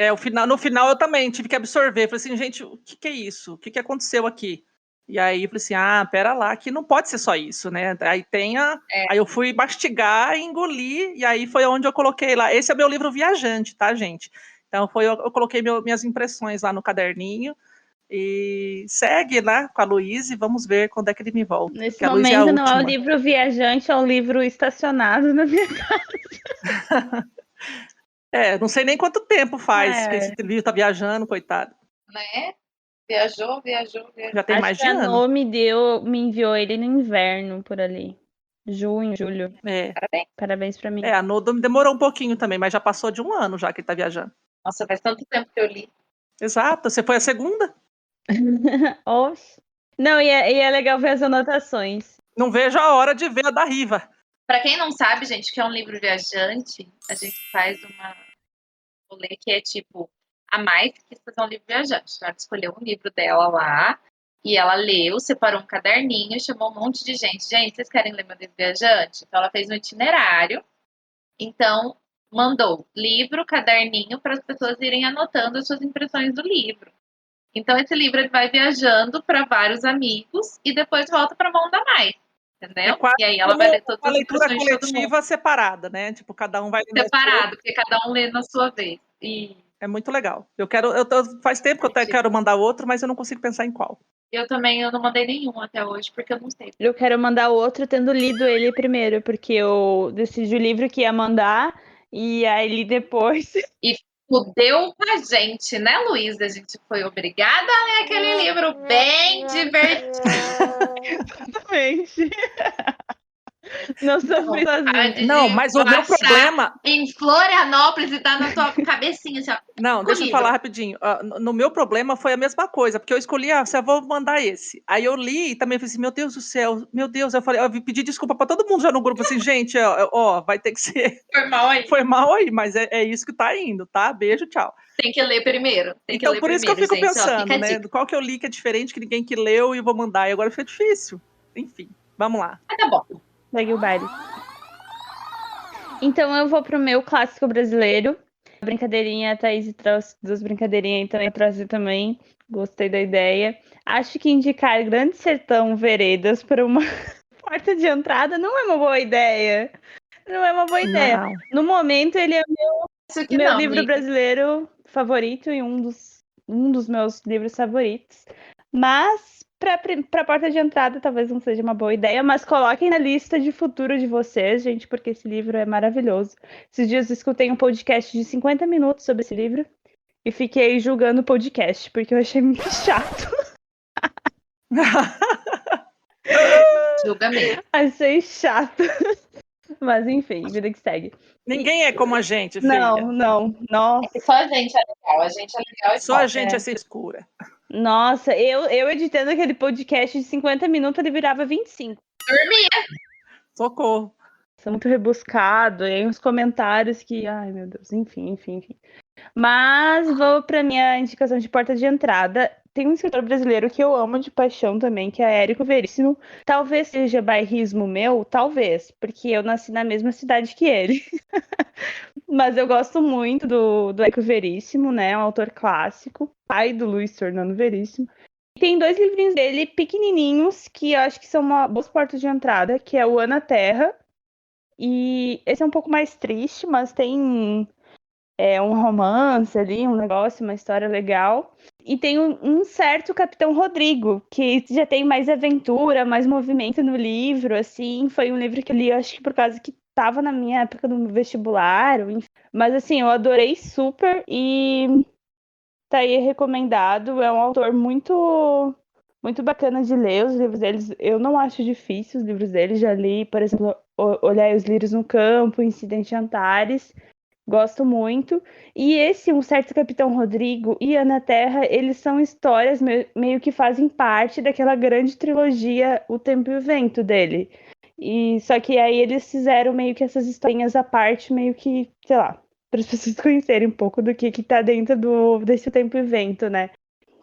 Speaker 1: no final eu também tive que absorver. Falei assim, gente, o que é isso? O que aconteceu aqui? E aí eu falei assim, pera lá, que não pode ser só isso, né? Aí aí eu fui mastigar e engolir, e aí foi onde eu coloquei lá. Esse é meu livro viajante, tá, gente? Então eu coloquei minhas impressões lá no caderninho e segue lá com a Luísa e vamos ver quando é que ele me volta.
Speaker 4: Nesse
Speaker 1: Porque a Luísa é a
Speaker 4: momento não é o
Speaker 1: última.
Speaker 4: livro viajante, é o livro estacionado na minha casa.
Speaker 1: Não sei nem quanto tempo faz que
Speaker 4: É.
Speaker 1: esse livro tá viajando, coitado.
Speaker 2: Né? Viajou.
Speaker 1: Já tem
Speaker 4: Acho
Speaker 1: mais
Speaker 4: que
Speaker 1: de
Speaker 4: a
Speaker 1: ano.
Speaker 4: No me enviou ele no inverno, por ali. Junho, julho.
Speaker 2: Parabéns.
Speaker 4: Parabéns pra mim.
Speaker 1: A Nodo demorou um pouquinho também, mas já passou de 1 ano já que ele tá viajando.
Speaker 2: Nossa, faz tanto tempo que eu li.
Speaker 1: Exato, você foi a segunda?
Speaker 4: Oxe. Não, e é legal ver as anotações.
Speaker 1: Não vejo a hora de ver a da Riva.
Speaker 2: Pra quem não sabe, gente, que é um livro viajante, a gente faz uma rolê que é tipo a mais que fazer um livro viajante. Então, ela escolheu um livro dela lá e ela leu, separou um caderninho e chamou um monte de gente. Gente, vocês querem ler meu livro viajante? Então, ela fez um itinerário. Então, mandou livro, caderninho para as pessoas irem anotando as suas impressões do livro. Então, esse livro ele vai viajando para vários amigos e depois volta para a mão da mais. Entendeu?
Speaker 1: quase
Speaker 2: e aí ela vai ler todas
Speaker 1: uma
Speaker 2: as
Speaker 1: leitura
Speaker 2: impressões de todo mundo.
Speaker 1: coletiva separada, né? Tipo, cada um vai ler
Speaker 2: Separado, porque cada um lê na sua vez. E
Speaker 1: É muito legal. Faz tempo que eu até quero mandar outro, mas eu não consigo pensar em qual.
Speaker 2: eu não mandei nenhum até hoje, porque eu não sei.
Speaker 4: Eu quero mandar outro tendo lido ele primeiro, porque eu decidi o livro que ia mandar e aí li depois.
Speaker 2: E fudeu com a gente, né, Luísa? A gente foi obrigada a ler aquele livro bem divertido.
Speaker 4: Exatamente. Não sofri sozinha.
Speaker 1: Não, mas o meu problema...
Speaker 2: Em Florianópolis e tá na tua cabecinha, assim, ó.
Speaker 1: Não, deixa eu falar rapidinho. No meu problema foi a mesma coisa, porque eu escolhi, eu vou mandar esse. Aí eu li e também falei assim, meu Deus do céu, meu Deus. Eu pedi desculpa pra todo mundo já no grupo, assim, gente, vai ter que ser... Foi mal aí, mas é isso que tá indo, tá? Beijo, tchau.
Speaker 2: Tem que ler primeiro.
Speaker 1: Então, por isso que eu fico pensando, né? Qual que eu li que é diferente, que ninguém que leu e eu vou mandar. E agora fica difícil. Enfim, vamos lá.
Speaker 2: Tá bom.
Speaker 4: Segue o baile. Então eu vou pro meu clássico brasileiro. A brincadeirinha, a Thaís trouxe 2 brincadeirinhas, então eu trouxe também. Gostei da ideia. Acho que indicar Grande Sertão Veredas para uma porta de entrada não é uma boa ideia. Não é uma boa ideia.
Speaker 1: Não.
Speaker 4: No momento, ele é meu livro
Speaker 2: amiga.
Speaker 4: brasileiro favorito e um dos meus livros favoritos. Mas para porta de entrada talvez não seja uma boa ideia, mas coloquem na lista de futuro de vocês, gente, porque esse livro é maravilhoso. Esses dias eu escutei um podcast de 50 minutos sobre esse livro e fiquei julgando o podcast, porque eu achei muito chato.
Speaker 2: Julga mesmo.
Speaker 4: Achei chato. Mas enfim, vida que segue.
Speaker 1: Ninguém é como a gente, filha.
Speaker 4: Não. Nossa.
Speaker 2: Só a gente é legal. A gente é legal e
Speaker 1: Só a gente é ser escura.
Speaker 4: Nossa, eu editando aquele podcast de 50 minutos, ele virava 25.
Speaker 2: Dormia.
Speaker 1: Socorro.
Speaker 4: Isso é muito rebuscado, e aí uns comentários que, ai meu Deus, enfim. Mas vou para minha indicação de porta de entrada. Tem um escritor brasileiro que eu amo de paixão também, que é Érico Veríssimo. Talvez seja bairrismo meu, talvez, porque eu nasci na mesma cidade que ele. Mas eu gosto muito do Érico Veríssimo, né? É um autor clássico, pai do Luiz Fernando Veríssimo. E tem 2 livrinhos dele pequenininhos que eu acho que são uma boas portas de entrada, que é o Ana Terra. E esse é um pouco mais triste, mas tem um romance ali, um negócio, uma história legal. E tem um certo Capitão Rodrigo, que já tem mais aventura, mais movimento no livro, assim. Foi um livro que eu li, acho que por causa que estava na minha época do vestibular. Enfim. Mas, assim, eu adorei super e tá aí recomendado. É um autor muito, muito bacana de ler. Os livros deles, eu não acho difícil os livros deles. Já li, por exemplo, Olhar os Lírios no Campo, Incidente Antares. Gosto muito. E Um Certo Capitão Rodrigo e Ana Terra, eles são histórias meio que fazem parte daquela grande trilogia O Tempo e o Vento dele. E só que aí eles fizeram meio que essas historinhas à parte, meio que, sei lá, para as pessoas conhecerem um pouco do que tá dentro desse tempo e vento, né?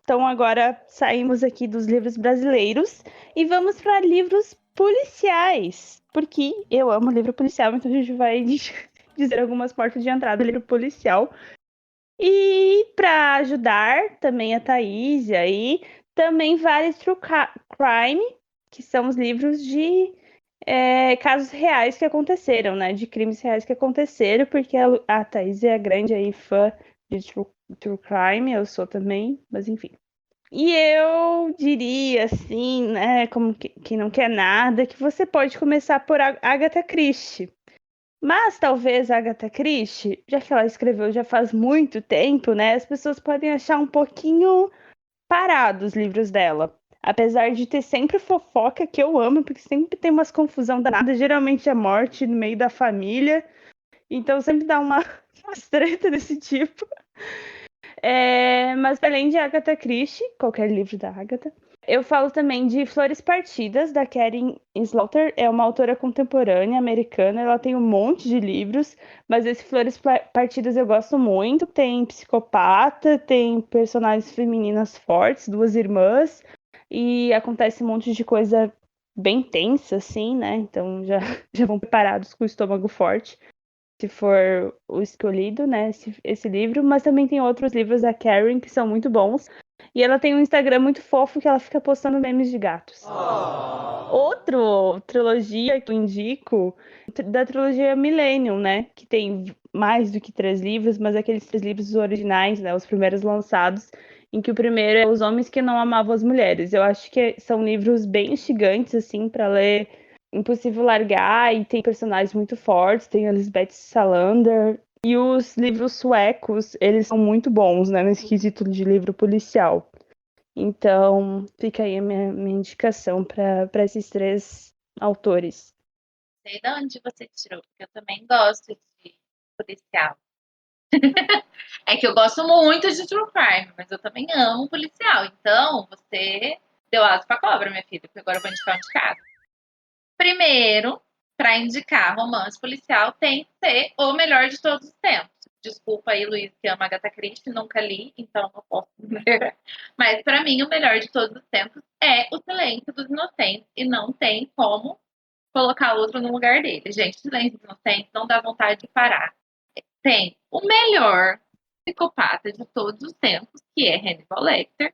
Speaker 4: Então agora saímos aqui dos livros brasileiros e vamos para livros policiais, porque eu amo livro policial, então a gente vai dizer algumas portas de entrada do livro policial. E para ajudar também a Thaís aí, também vale True Crime, que são os livros de casos reais que aconteceram, né? De crimes reais que aconteceram, porque a Thaís é a grande aí fã de True Crime, eu sou também, mas enfim. E eu diria assim, né, como quem não quer nada, que você pode começar por Agatha Christie. Mas talvez a Agatha Christie, já que ela escreveu já faz muito tempo, né, as pessoas podem achar um pouquinho parado os livros dela. Apesar de ter sempre fofoca, que eu amo, porque sempre tem umas confusão danada, geralmente é morte no meio da família, então sempre dá umas treta desse tipo. Mas além de Agatha Christie, qualquer livro da Agatha, eu falo também de Flores Partidas, da Karen Slaughter. É uma autora contemporânea americana. Ela tem um monte de livros, mas esse Flores Partidas eu gosto muito. Tem psicopata, tem personagens femininas fortes, duas irmãs, e acontece um monte de coisa bem tensa, assim, né? Então já vão preparados com o estômago forte, se for o escolhido, né, esse livro, mas também tem outros livros da Karen que são muito bons. E ela tem um Instagram muito fofo que ela fica postando memes de gatos. Outra trilogia que eu indico, da trilogia Millennium, né, que tem mais do que 3 livros, mas aqueles 3 livros originais, né, os primeiros lançados, em que o primeiro é Os Homens que Não Amavam as Mulheres. Eu acho que são livros bem instigantes, assim, para ler. Impossível Largar, e tem personagens muito fortes, tem a Lisbeth Salander. E os livros suecos, eles são muito bons, né, nesse quesito de livro policial. Então, fica aí a minha indicação para esses 3 autores.
Speaker 2: Sei de onde você tirou, porque eu também gosto de policial. É que eu gosto muito de True Crime, mas eu também amo policial. Então, você deu asa pra cobra, minha filha, porque agora eu vou indicar um de cada. Primeiro, para indicar romance policial, tem que ser o melhor de todos os tempos. Desculpa aí, Luiz, que ama Agatha Christie, nunca li, então não posso dizer. Mas para mim, o melhor de todos os tempos é O Silêncio dos Inocentes, e não tem como colocar outro no lugar dele. Gente, O Silêncio dos Inocentes não dá vontade de parar. Tem o melhor psicopata de todos os tempos, que é Hannibal Lecter,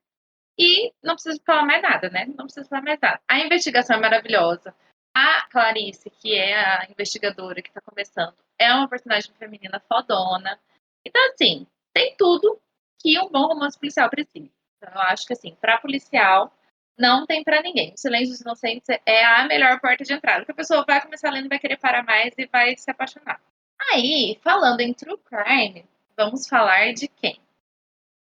Speaker 2: e não preciso falar mais nada, né? Não preciso falar mais nada. A investigação é maravilhosa. A Clarice, que é a investigadora que tá começando, é uma personagem feminina fodona. Então, assim, tem tudo que um bom romance policial precisa. Então, eu acho que, assim, pra policial, não tem pra ninguém. O Silêncio dos Inocentes é a melhor porta de entrada. Porque a pessoa vai começar lendo, vai querer parar mais e vai se apaixonar. Aí, falando em True Crime, vamos falar de quem?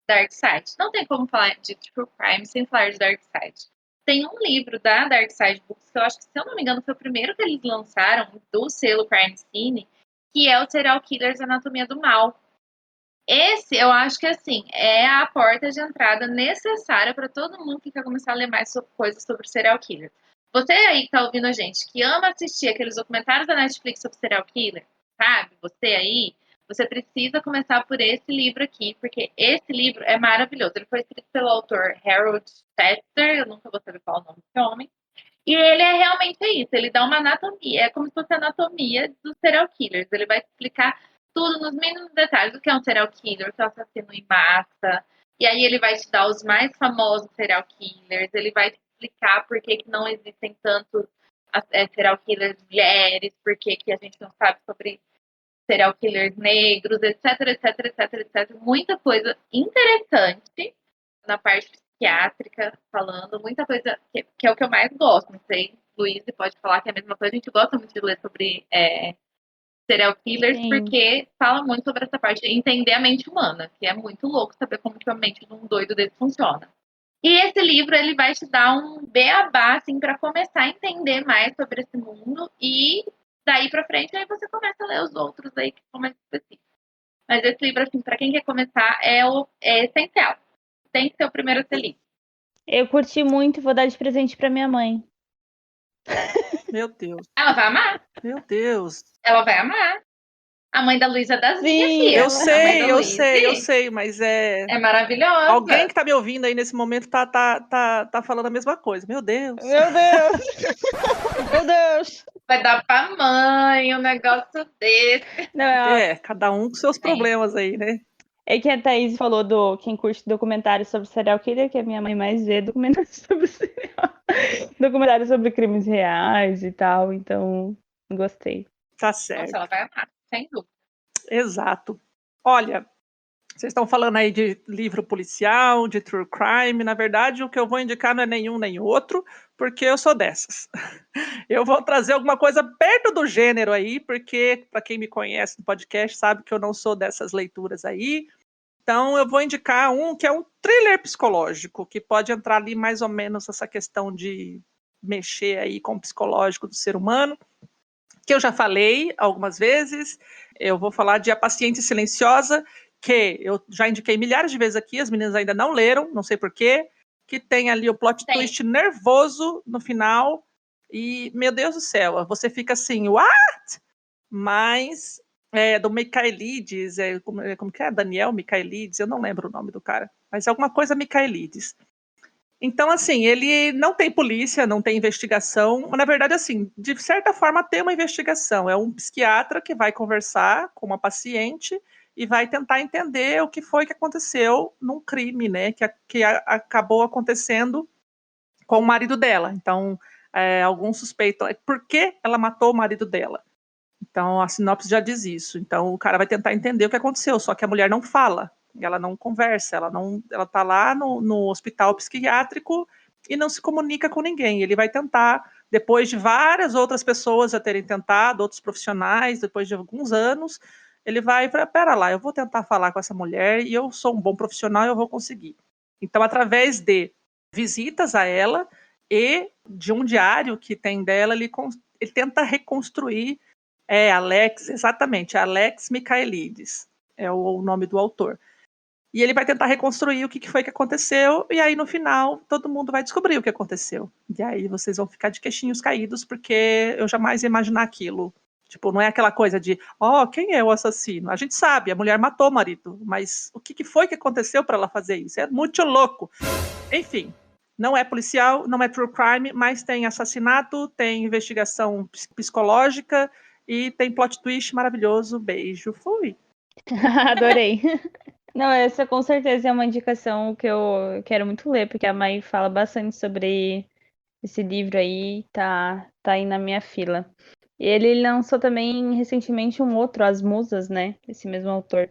Speaker 2: Dark Side. Não tem como falar de True Crime sem falar de Dark Side. Tem um livro da Dark Side Books, que eu acho que, se eu não me engano, foi o primeiro que eles lançaram, do selo Crime Scene, que é o Serial Killers Anatomia do Mal. Esse, eu acho que, assim, é a porta de entrada necessária para todo mundo que quer começar a ler mais coisas sobre serial killer. Você aí que tá ouvindo a gente, que ama assistir aqueles documentários da Netflix sobre serial killer, sabe? Você aí, você precisa começar por esse livro aqui, porque esse livro é maravilhoso. Ele foi escrito pelo autor Harold Chester, eu nunca vou saber qual é o nome desse homem. E ele é realmente isso, ele dá uma anatomia, é como se fosse a anatomia dos serial killers. Ele vai explicar tudo nos mínimos detalhes, o que é um serial killer, o que é um assassino em massa. E aí ele vai te dar os mais famosos serial killers, ele vai te explicar por que não existem tantos serial killers mulheres, por que a gente não sabe sobre serial killers negros, etc, etc, etc, etc. Muita coisa interessante na parte psiquiátrica, falando, muita coisa que é o que eu mais gosto. Não sei, Luiz pode falar que é a mesma coisa. A gente gosta muito de ler sobre serial killers,
Speaker 4: Sim.
Speaker 2: porque fala muito sobre essa parte de entender a mente humana, que é muito louco saber como que a mente de um doido desse funciona. E esse livro, ele vai te dar um beabá, assim, para começar a entender mais sobre esse mundo, e daí pra frente, aí você começa a ler os outros aí que são mais específicos. Mas esse livro, assim, para quem quer começar, é essencial. Tem que ser o primeiro a ser lido.
Speaker 4: Eu curti muito, vou dar de presente para minha mãe.
Speaker 1: Meu Deus.
Speaker 2: Ela vai amar.
Speaker 1: Meu Deus.
Speaker 2: Ela vai amar. A mãe da Luísa das minhas,
Speaker 4: Sim,
Speaker 2: filha.
Speaker 1: Eu
Speaker 2: A mãe da
Speaker 1: sei,
Speaker 2: Luísa
Speaker 1: mas é.
Speaker 2: é maravilhosa.
Speaker 1: Alguém que tá me ouvindo aí nesse momento tá falando a mesma coisa. Meu Deus.
Speaker 4: Meu Deus! Meu Deus!
Speaker 2: Vai dar pra mãe um negócio desse.
Speaker 4: Não,
Speaker 1: Cada um com seus problemas aí, né?
Speaker 4: é que a Thaís falou do quem curte documentários sobre serial killer, que a minha mãe mais vê documentários sobre documentários sobre crimes reais e tal, então gostei.
Speaker 1: Tá certo.
Speaker 2: Nossa, ela vai amar, sem dúvida.
Speaker 1: Exato. Olha, vocês estão falando aí de livro policial, de true crime. Na verdade, o que eu vou indicar não é nenhum nem outro, porque eu sou dessas. Eu vou trazer alguma coisa perto do gênero aí, porque para quem me conhece no podcast sabe que eu não sou dessas leituras aí. Então, eu vou indicar um que é um thriller psicológico, que pode entrar ali mais ou menos essa questão de mexer aí com o psicológico do ser humano, que eu já falei algumas vezes. Eu vou falar de A Paciente Silenciosa, que eu já indiquei milhares de vezes aqui, as meninas ainda não leram, não sei porquê, que tem ali o plot twist nervoso no final, e, meu Deus do céu, você fica assim, what? Mas, do Michaelides, como que é? Daniel Michaelides, eu não lembro o nome do cara, mas é alguma coisa Michaelides. Então, assim, ele não tem polícia, não tem investigação, mas, na verdade, assim, de certa forma tem uma investigação. É um psiquiatra que vai conversar com uma paciente e vai tentar entender o que foi que aconteceu num crime, né, que acabou acontecendo com o marido dela. Então, algum suspeito, por que ela matou o marido dela? Então, a sinopse já diz isso. Então, o cara vai tentar entender o que aconteceu, só que a mulher não fala. Ela não conversa, ela tá lá no hospital psiquiátrico e não se comunica com ninguém. Ele vai tentar, depois de várias outras pessoas já terem tentado, outros profissionais, depois de alguns anos, ele vai para, pera lá, eu vou tentar falar com essa mulher e eu sou um bom profissional, eu vou conseguir. Então, através de visitas a ela e de um diário que tem dela, ele tenta reconstruir Alex, exatamente, Alex Michaelides é o nome do autor. E ele vai tentar reconstruir o que foi que aconteceu, e aí no final todo mundo vai descobrir o que aconteceu. E aí vocês vão ficar de queixinhos caídos, porque eu jamais ia imaginar aquilo. Tipo, não é aquela coisa de, quem é o assassino? A gente sabe, a mulher matou o marido, mas o que foi que aconteceu para ela fazer isso? É muito louco. Enfim, não é policial, não é true crime, mas tem assassinato, tem investigação psicológica e tem plot twist maravilhoso. Beijo, fui.
Speaker 4: Adorei. Não, essa com certeza é uma indicação que eu quero muito ler, porque a Mai fala bastante sobre esse livro aí, tá aí na minha fila. E ele lançou também recentemente um outro, As Musas, né? Esse mesmo autor.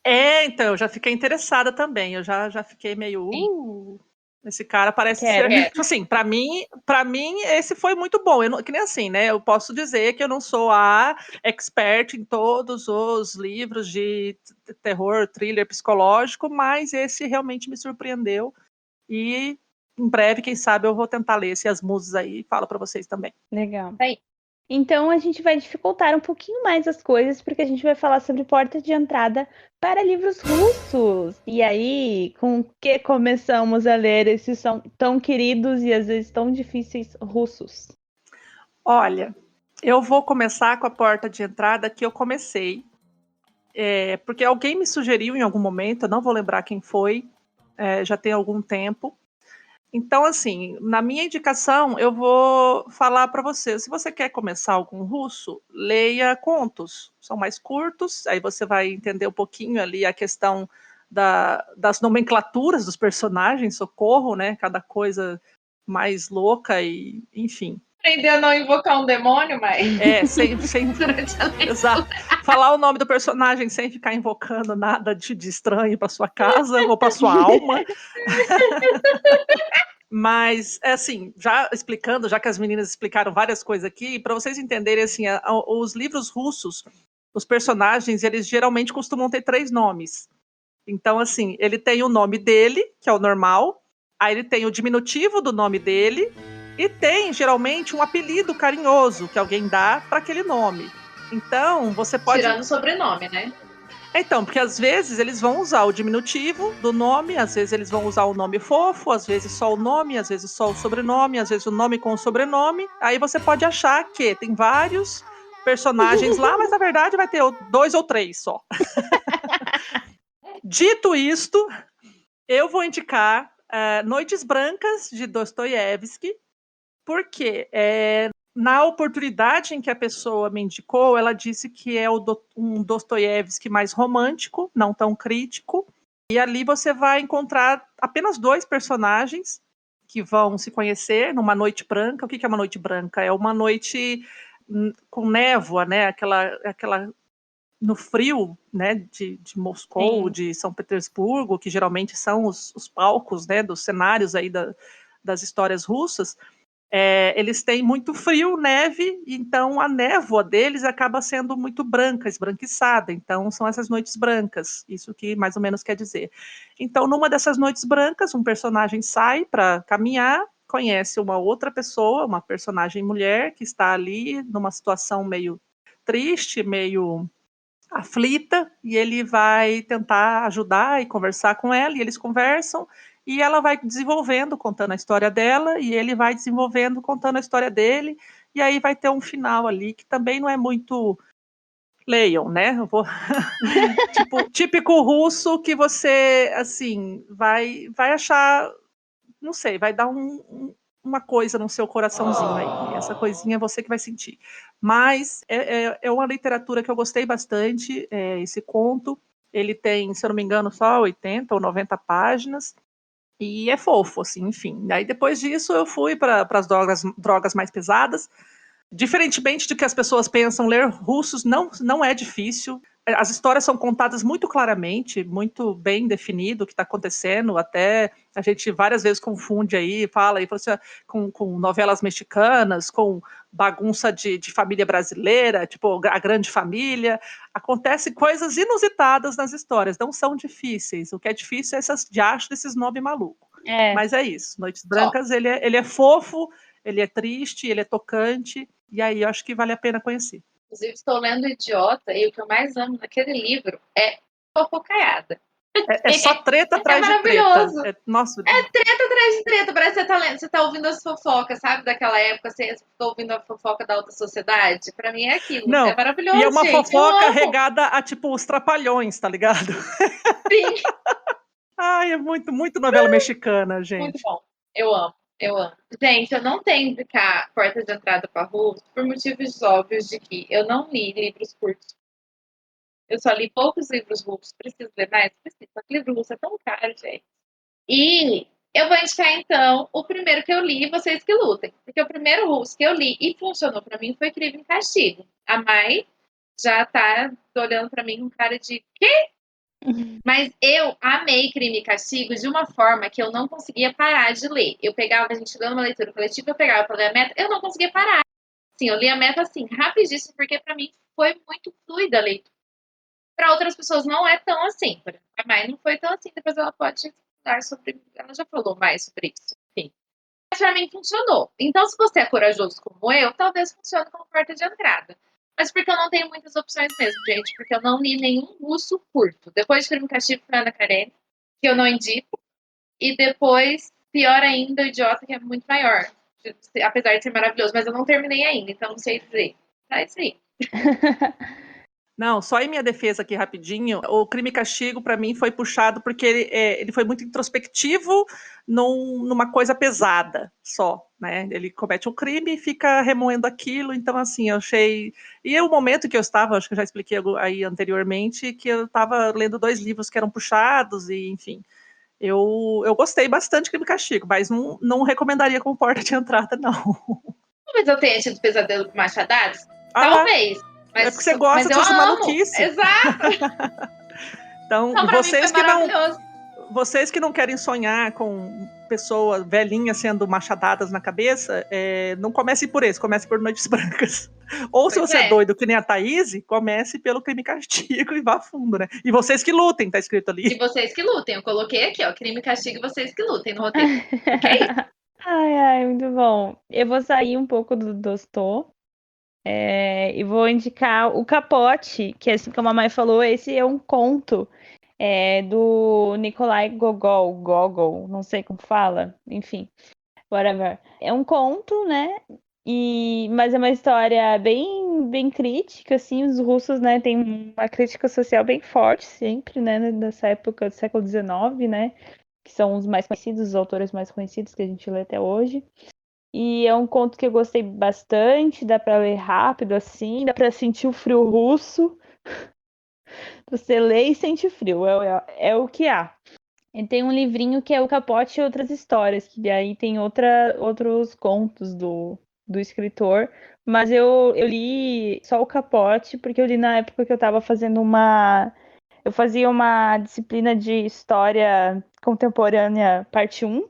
Speaker 1: Então, eu já fiquei interessada também. Eu já fiquei meio. Esse cara parece ser. Tipo assim, pra mim, esse foi muito bom. Que nem assim, né? Eu posso dizer que eu não sou a expert em todos os livros de terror, thriller psicológico, mas esse realmente me surpreendeu. E em breve, quem sabe, eu vou tentar ler esse As Musas aí e falo pra vocês também.
Speaker 4: Legal.
Speaker 2: Aí.
Speaker 4: Então a gente vai dificultar um pouquinho mais as coisas, porque a gente vai falar sobre portas de entrada para livros russos. E aí, com o que começamos a ler esses são tão queridos e às vezes tão difíceis russos?
Speaker 1: Olha, eu vou começar com a porta de entrada que eu comecei. Porque alguém me sugeriu em algum momento, eu não vou lembrar quem foi, já tem algum tempo. Então, assim, na minha indicação, eu vou falar para você, se você quer começar algum russo, leia contos, são mais curtos, aí você vai entender um pouquinho ali a questão das nomenclaturas dos personagens, socorro, né, cada coisa mais louca e, enfim.
Speaker 2: Aprender a não invocar um demônio, mas...
Speaker 1: sem exato. Falar o nome do personagem sem ficar invocando nada de estranho para sua casa ou para sua alma. Mas, assim, já explicando, já que as meninas explicaram várias coisas aqui, para vocês entenderem, assim, os livros russos, os personagens, eles geralmente costumam ter 3 nomes. Então, assim, ele tem o nome dele, que é o normal, aí ele tem o diminutivo do nome dele, e tem, geralmente, um apelido carinhoso que alguém dá para aquele nome. Então, você pode...
Speaker 2: Tirando o sobrenome, né?
Speaker 1: Então, porque às vezes eles vão usar o diminutivo do nome, às vezes eles vão usar o nome fofo, às vezes só o nome, às vezes só o sobrenome, às vezes o nome com o sobrenome. Aí você pode achar que tem vários personagens lá, mas na verdade vai ter 2 ou 3 só. Dito isto, eu vou indicar Noites Brancas, de Dostoiévski, porque na oportunidade em que a pessoa me indicou, ela disse que é um Dostoiévski mais romântico, não tão crítico, e ali você vai encontrar apenas 2 personagens que vão se conhecer numa noite branca. O que é uma noite branca? É uma noite com névoa, né? Aquela no frio, né, de Moscou,
Speaker 4: Sim.
Speaker 1: de São Petersburgo, que geralmente são os palcos, né, dos cenários aí das histórias russas. Eles têm muito frio, neve, então a névoa deles acaba sendo muito branca, esbranquiçada. Então são essas noites brancas, isso que mais ou menos quer dizer. Então, numa dessas noites brancas, um personagem sai para caminhar, conhece uma outra pessoa, uma personagem mulher, que está ali numa situação meio triste, meio aflita, e ele vai tentar ajudar e conversar com ela, e eles conversam, e ela vai desenvolvendo, contando a história dela, e ele vai desenvolvendo, contando a história dele, e aí vai ter um final ali, que também não é muito... Leiam, né? Eu vou... típico russo, que você, assim, vai achar, não sei, vai dar uma coisa no seu coraçãozinho aí. E essa coisinha é você que vai sentir. Mas é uma literatura que eu gostei bastante, esse conto. Ele tem, se eu não me engano, só 80 ou 90 páginas. E é fofo, assim, enfim. Aí depois disso eu fui para as drogas mais pesadas. Diferentemente do que as pessoas pensam, ler russos não é difícil. As histórias são contadas muito claramente, muito bem definido o que está acontecendo. Até a gente várias vezes confunde aí, fala assim, com novelas mexicanas, com bagunça de família brasileira, tipo A Grande Família. Acontecem coisas inusitadas nas histórias, não são difíceis. O que é difícil é essas diachos desses nomes malucos. Mas é isso. Noites Brancas, ele é fofo, ele é triste, ele é tocante, e aí eu acho que vale a pena conhecer.
Speaker 2: Inclusive, estou lendo Idiota, e o que eu mais amo naquele livro é fofocaiada.
Speaker 1: É só treta atrás de treta.
Speaker 2: Nossa. É treta atrás de treta. Parece que você tá ouvindo as fofocas, sabe? Daquela época, você ficou ouvindo a fofoca da alta sociedade. Pra mim é aquilo.
Speaker 1: Não,
Speaker 2: é maravilhoso,
Speaker 1: e é uma
Speaker 2: gente.
Speaker 1: fofoca regada a, tipo, os trapalhões, tá ligado?
Speaker 2: Sim.
Speaker 1: Ai, é muito novela mexicana, gente.
Speaker 2: Muito bom. Eu amo. Gente, eu não tenho indicar Porta de Entrada para Russo por motivos óbvios de que eu não li livros curtos. Eu só li poucos livros russos. Preciso ler mais? Preciso. Só que livro russo é tão caro, gente. E eu vou indicar, então, o primeiro que eu li, Vocês que Lutem. Porque o primeiro russo que eu li e funcionou para mim foi Crime e Castigo. A Mai já tá olhando para mim com cara de quê? Mas eu amei Crime e Castigo de uma forma que eu não conseguia parar de ler. Eu pegava, a gente dando uma leitura coletiva, eu pegava para ler a meta, eu não conseguia parar. Sim, eu li a meta assim, rapidíssimo, porque para mim foi muito fluida a leitura. Para outras pessoas não é tão assim. A Mai não foi tão assim, depois ela pode falar sobre. Ela já falou mais sobre isso. Enfim. Mas para mim funcionou. Então, se você é corajoso como eu, talvez funcione como porta de entrada. Mas porque eu não tenho muitas opções mesmo, gente. Porque eu não li nenhum russo curto. Depois de Crime e Castigo foi Ana Karenina, que eu não indico. E depois, pior ainda, o Idiota, que é muito maior. Apesar de ser maravilhoso. Mas eu não terminei ainda, então não sei dizer. É isso aí.
Speaker 1: Não, só em minha defesa aqui rapidinho, o Crime e Castigo para mim foi puxado porque ele foi muito introspectivo numa coisa pesada só, né? Ele comete um crime e fica remoendo aquilo, então assim, eu achei... E o momento que eu estava, acho que eu já expliquei aí anteriormente, que eu estava lendo 2 livros que eram puxados e, enfim, eu gostei bastante de Crime e Castigo, mas não recomendaria como porta de entrada, não.
Speaker 2: Talvez eu tenha tido pesadelo com machadadas? Talvez. Mas,
Speaker 1: é porque você gosta dessas maluquices.
Speaker 2: Exato.
Speaker 1: Então, vocês que não querem sonhar com pessoas velhinhas sendo machadadas na cabeça, não comece por esse, comece por Noites Brancas. Ou se você é doido, que nem a Thaís, comece pelo Crime e Castigo e vá a fundo, né? E Vocês que Lutem, tá escrito ali.
Speaker 2: E Vocês que Lutem. Eu coloquei aqui, ó, Crime e Castigo e Vocês que Lutem no roteiro. Que é isso?
Speaker 4: Ai, muito bom. Eu vou sair um pouco do Dostô E vou indicar o Capote, que assim como a Mai falou, esse é um conto do Nikolai Gogol, não sei como fala, enfim, whatever. É um conto, né? Mas é uma história bem, bem crítica, assim, os russos, né, têm uma crítica social bem forte sempre, né, nessa época do século XIX, né, que são os mais conhecidos, os autores mais conhecidos que a gente lê até hoje. E é um conto que eu gostei bastante, dá para ler rápido, assim, dá para sentir o frio russo. Você lê e sente frio, é o que há. E tem um livrinho que é O Capote e Outras Histórias, que aí tem outros contos do escritor. Mas eu li só O Capote, porque eu li na época que eu estava fazendo Eu fazia uma disciplina de História Contemporânea, parte 1,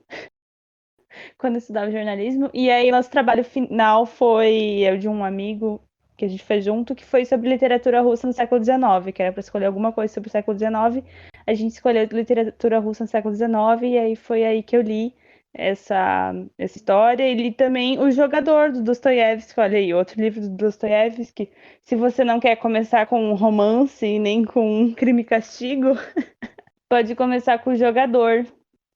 Speaker 4: quando eu estudava jornalismo. E aí, nosso trabalho final foi eu de um amigo que a gente fez junto, que foi sobre literatura russa no século XIX, que era para escolher alguma coisa sobre o século XIX. A gente escolheu literatura russa no século XIX, e aí foi aí que eu li essa história. E li também O Jogador, do Dostoiévski. Olha aí, outro livro do Dostoiévski. Se você não quer começar com um romance e nem com um Crime e Castigo, pode começar com O Jogador.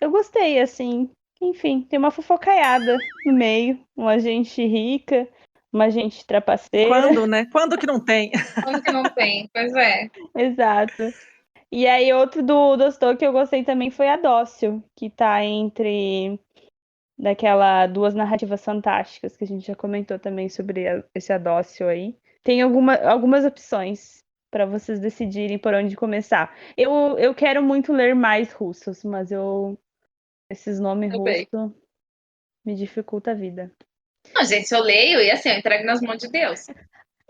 Speaker 4: Eu gostei, assim. Enfim, tem uma fofocaiada no meio, uma gente rica, uma gente trapaceira.
Speaker 1: Quando, né? Quando que não tem?
Speaker 2: Quando que não tem? Pois é.
Speaker 4: Exato. E aí, outro do Dostô que eu gostei também foi a Dócil, que tá entre daquela duas narrativas fantásticas que a gente já comentou também sobre esse Adócio aí. Tem algumas opções para vocês decidirem por onde começar. Eu quero muito ler mais russos, mas esses nomes
Speaker 2: Tudo bem.
Speaker 4: russos me dificulta a vida.
Speaker 2: Não, gente, eu leio e assim, eu entrego nas mãos de Deus.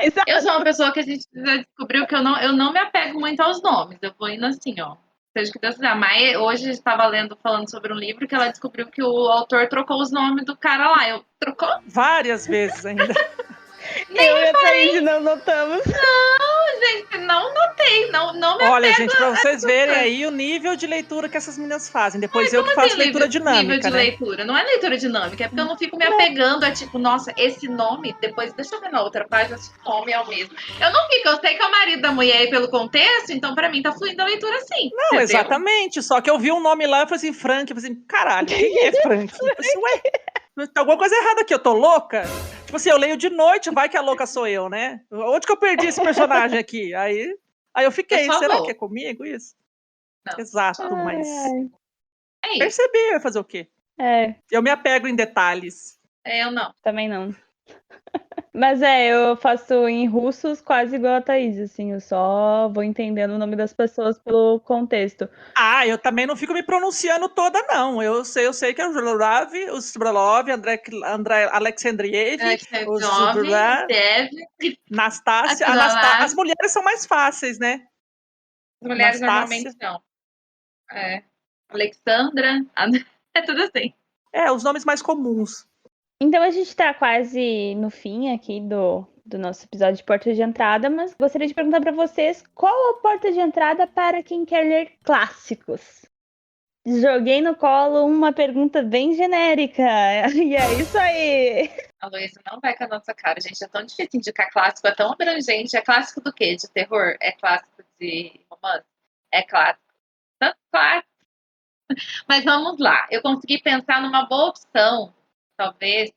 Speaker 4: Exato.
Speaker 2: Eu sou uma pessoa que a gente já descobriu que eu não me apego muito aos nomes. Eu vou indo assim, ó. Seja o que Deus quiser. A Mai hoje estava falando sobre um livro que ela descobriu que o autor trocou os nomes do cara lá. Eu, trocou?
Speaker 1: Várias vezes ainda.
Speaker 4: Eu e a Thaís não notamos.
Speaker 2: Não, gente, não notei. Não me
Speaker 1: Olha,
Speaker 2: apego
Speaker 1: gente, para vocês verem
Speaker 2: coisas.
Speaker 1: aí o nível de leitura que essas meninas fazem. Depois eu que
Speaker 2: Como
Speaker 1: faço
Speaker 2: assim,
Speaker 1: leitura
Speaker 2: nível
Speaker 1: dinâmica,
Speaker 2: de
Speaker 1: né?
Speaker 2: leitura? Não é leitura dinâmica, é porque eu não fico me apegando a tipo, nossa, esse nome, depois deixa eu ver na outra página se o nome é o mesmo. Eu não fico, eu sei que é o marido da mulher aí pelo contexto, então pra mim tá fluindo a leitura sim.
Speaker 1: Não,
Speaker 2: entendeu?
Speaker 1: exatamente. Só que eu vi um nome lá e falei assim, Frank. Eu falei assim, caralho, quem é Frank? Eu falei assim, ué, tem alguma coisa errada aqui, eu tô louca? Tipo assim, eu leio de noite, vai que a louca sou eu, né? Onde que eu perdi esse personagem aqui? Aí eu fiquei,
Speaker 2: Eu só
Speaker 1: será
Speaker 2: vou.
Speaker 1: que é comigo isso?
Speaker 2: Não.
Speaker 1: Exato, mas
Speaker 2: É isso.
Speaker 1: percebi, vai fazer o quê?
Speaker 4: É,
Speaker 1: Eu me apego em detalhes.
Speaker 2: Eu não.
Speaker 4: também não. Mas eu faço em russos quase igual a Thaís, assim, eu só vou entendendo o nome das pessoas pelo contexto.
Speaker 1: Ah, eu também não fico me pronunciando toda, não. Eu sei que é o Zbralov, o Zbralov, André Alexandriev, o Zbralov,
Speaker 2: Deve.
Speaker 1: Nastácia. As mulheres são mais fáceis, né?
Speaker 2: As mulheres
Speaker 1: Nastácia.
Speaker 2: normalmente não. Alexandra, é tudo assim.
Speaker 1: É, os nomes mais comuns.
Speaker 4: Então a gente tá quase no fim aqui do nosso episódio de Porta de Entrada, mas gostaria de perguntar para vocês qual a porta de entrada para quem quer ler clássicos? Joguei no colo uma pergunta bem genérica. E é isso aí.
Speaker 2: A Luísa não vai com a nossa cara, gente. É tão difícil indicar clássico, é tão abrangente. É clássico do quê? De terror? É clássico de romance? É clássico. Tanto clássico. Mas vamos lá. Eu consegui pensar numa boa opção, talvez,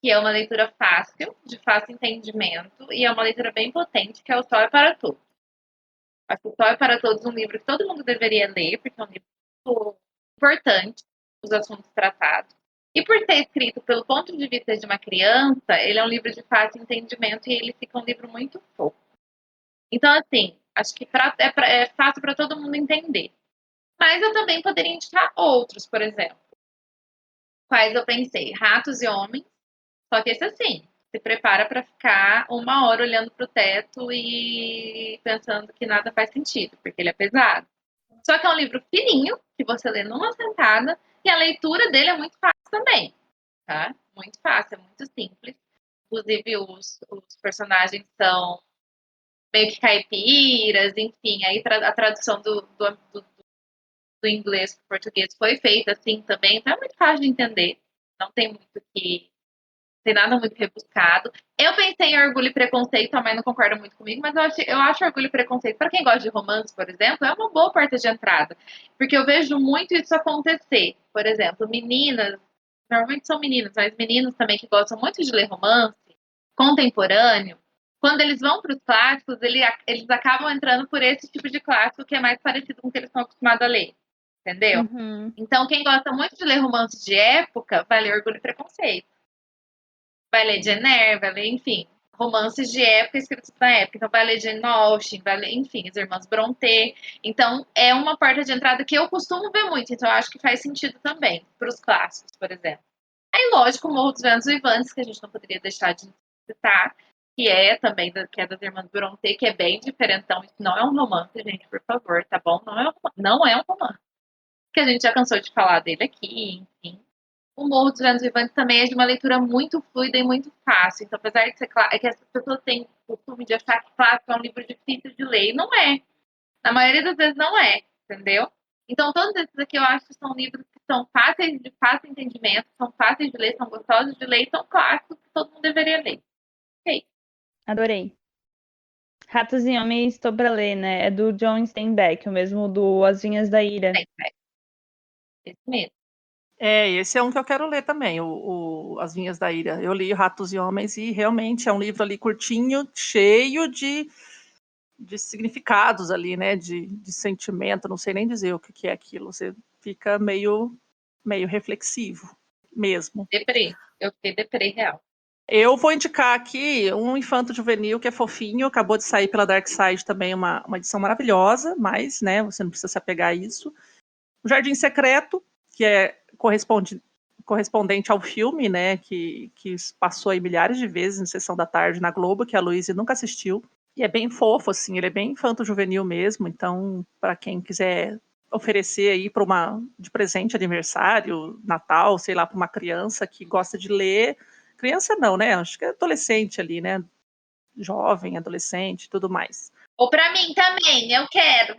Speaker 2: que é uma leitura fácil, de fácil entendimento, e é uma leitura bem potente, que é o Sol é para Todos. Acho que o Sol é para Todos é um livro que todo mundo deveria ler, porque é um livro muito importante, os assuntos tratados. E por ser escrito pelo ponto de vista de uma criança, ele é um livro de fácil entendimento e ele fica um livro muito fofo. Então, assim, acho que é fácil para todo mundo entender. Mas eu também poderia indicar outros, por exemplo. Quais eu pensei? Ratos e Homens. Só que esse, assim, se prepara para ficar 1 hora olhando para o teto e pensando que nada faz sentido, porque ele é pesado. Só que é um livro fininho, que você lê numa sentada, e a leitura dele é muito fácil também, tá? Muito fácil, é muito simples. Inclusive, os personagens são meio que caipiras, enfim, aí a tradução do inglês para o português foi feita assim também, então é muito fácil de entender. Não tem muito que tem nada muito rebuscado. Eu pensei em Orgulho e Preconceito, a mãe não concorda muito comigo, mas eu acho Orgulho e Preconceito, para quem gosta de romance, por exemplo, é uma boa porta de entrada. Porque eu vejo muito isso acontecer. Por exemplo, meninas, normalmente são meninas, mas meninos também que gostam muito de ler romance contemporâneo, quando eles vão para os clássicos, eles acabam entrando por esse tipo de clássico que é mais parecido com o que eles estão acostumados a ler. Entendeu?
Speaker 4: Uhum.
Speaker 2: Então, quem gosta muito de ler romances de época, vai ler Orgulho e Preconceito. Vai ler Jane Eyre, vai ler, enfim, romances de época escritos na época. Então, vai ler Jane Austen, vai ler, enfim, as Irmãs Brontë. Então, é uma porta de entrada que eu costumo ver muito. Então, eu acho que faz sentido também para os clássicos, por exemplo. Aí, lógico, o Morro dos Ventos Vivantes, que a gente não poderia deixar de citar, que é também que é das Irmãs Brontë, que é bem diferentão. Isso não é um romance, gente, por favor, tá bom? Não é um romance. Que a gente já cansou de falar dele aqui, enfim. O Morro dos Ventos Vivantes também é de uma leitura muito fluida e muito fácil. Então, apesar de ser claro, é que as pessoas têm o costume de achar que clássico é um livro difícil de ler. E não é. Na maioria das vezes não é, entendeu? Então, todos esses aqui eu acho que são livros que são fáceis de fácil entendimento, são fáceis de ler, são gostosos de ler e são clássicos que todo mundo deveria ler. Ok.
Speaker 4: Adorei. Ratos e Homens, estou pra ler, né? É do John Steinbeck, o mesmo do As Vinhas da Ira.
Speaker 2: Esse mesmo.
Speaker 1: Esse é um que eu quero ler também, As Vinhas da Ira. Eu li Ratos e Homens e realmente é um livro ali curtinho, cheio de significados ali, né? De sentimento, não sei nem dizer o que é aquilo. Você fica meio reflexivo mesmo.
Speaker 2: Deprê. Eu fiquei deprê real.
Speaker 1: Eu vou indicar aqui um infanto juvenil que é fofinho, acabou de sair pela Dark Side também, uma edição maravilhosa, mas, né, você não precisa se apegar a isso. O Jardim Secreto, que é correspondente ao filme, né, que passou aí milhares de vezes em Sessão da Tarde na Globo, que a Luísa nunca assistiu. E é bem fofo, assim, ele é bem infanto-juvenil mesmo, então, para quem quiser oferecer aí de presente aniversário, Natal, sei lá, para uma criança que gosta de ler. Criança não, né? Acho que é adolescente ali, né? Jovem, adolescente, tudo mais.
Speaker 2: Ou pra mim também, eu quero.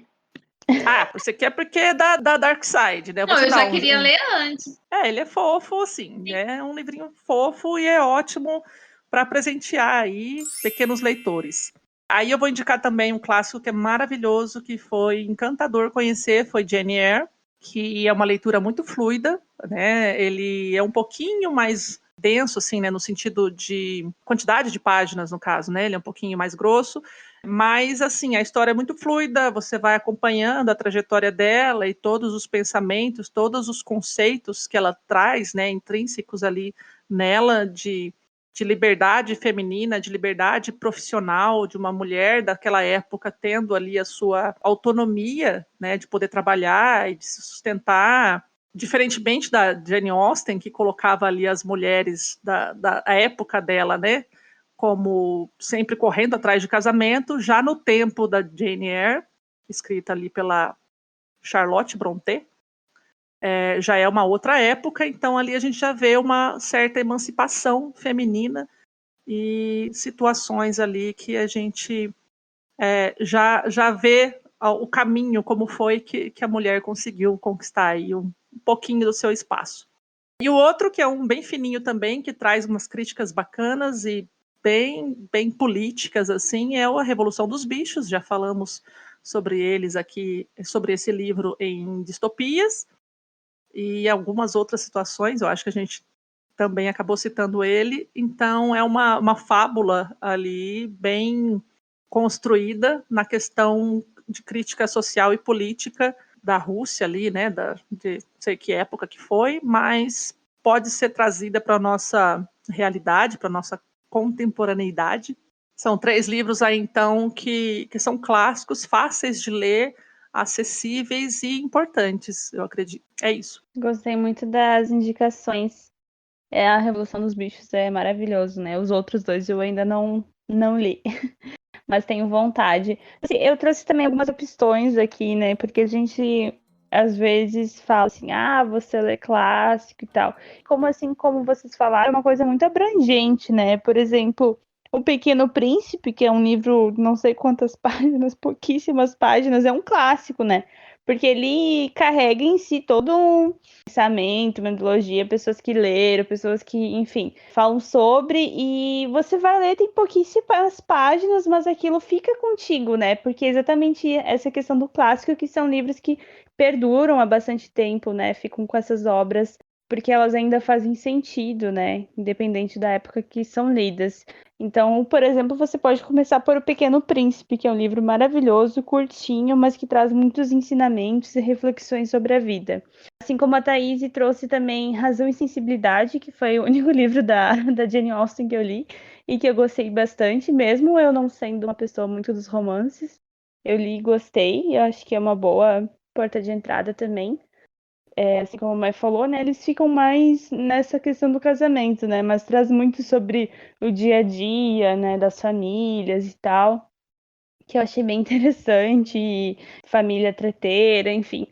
Speaker 1: Ah, você quer porque é da Dark Side, né?
Speaker 2: Não, eu já queria ler antes.
Speaker 1: Ele é fofo, assim. É um livrinho fofo e é ótimo para presentear aí pequenos leitores. Aí eu vou indicar também um clássico que é maravilhoso, que foi encantador conhecer, foi Jane Eyre, que é uma leitura muito fluida, né? Ele é um pouquinho mais denso, assim, né? No sentido de quantidade de páginas, no caso, né? Ele é um pouquinho mais grosso, mas, assim, a história é muito fluida, você vai acompanhando a trajetória dela e todos os pensamentos, todos os conceitos que ela traz, né? Intrínsecos ali nela de liberdade feminina, de liberdade profissional, de uma mulher daquela época tendo ali a sua autonomia, né, de poder trabalhar e de se sustentar, diferentemente da Jane Austen, que colocava ali as mulheres da época dela, né, como sempre correndo atrás de casamento. Já no tempo da Jane Eyre, escrita ali pela Charlotte Brontë, já é uma outra época, então ali a gente já vê uma certa emancipação feminina e situações ali que a gente já vê o caminho, como foi que a mulher conseguiu conquistar aí um pouquinho do seu espaço. E o outro, que é um bem fininho também, que traz umas críticas bacanas e bem políticas, assim, é a Revolução dos Bichos. Já falamos sobre eles aqui, sobre esse livro em Distopias, e algumas outras situações, eu acho que a gente também acabou citando ele. Então é uma fábula ali bem construída na questão de crítica social e política da Rússia ali, né, de não sei que época que foi, mas pode ser trazida para a nossa realidade, para a nossa contemporaneidade. São 3 livros aí, então, que são clássicos, fáceis de ler, acessíveis e importantes, eu acredito. É isso.
Speaker 4: Gostei muito das indicações. A Revolução dos Bichos é maravilhoso, né? Os outros 2 eu ainda não li, mas tenho vontade. Assim, eu trouxe também algumas opções aqui, né? Porque a gente às vezes fala assim, você lê clássico e tal. Como assim, como vocês falaram, é uma coisa muito abrangente, né? Por exemplo, O Pequeno Príncipe, que é um livro, não sei quantas páginas, pouquíssimas páginas, é um clássico, né? porque ele carrega em si todo um pensamento, uma metodologia, pessoas que leram, pessoas que, enfim, falam sobre, e você vai ler, tem pouquíssimas páginas, mas aquilo fica contigo, né? Porque é exatamente essa questão do clássico, que são livros que perduram há bastante tempo, né? Ficam com essas obras porque elas ainda fazem sentido, né? Independente da época que são lidas. Então, por exemplo, você pode começar por O Pequeno Príncipe, que é um livro maravilhoso, curtinho, mas que traz muitos ensinamentos e reflexões sobre a vida. Assim como a Thaís trouxe também Razão e Sensibilidade, que foi o único livro da Jane Austen que eu li e que eu gostei bastante, mesmo eu não sendo uma pessoa muito dos romances. Eu li e gostei, e eu acho que é uma boa porta de entrada também. Assim como a Mai falou, né, eles ficam mais nessa questão do casamento, né, mas traz muito sobre o dia a dia, né, das famílias e tal, que eu achei bem interessante, e família treteira, enfim,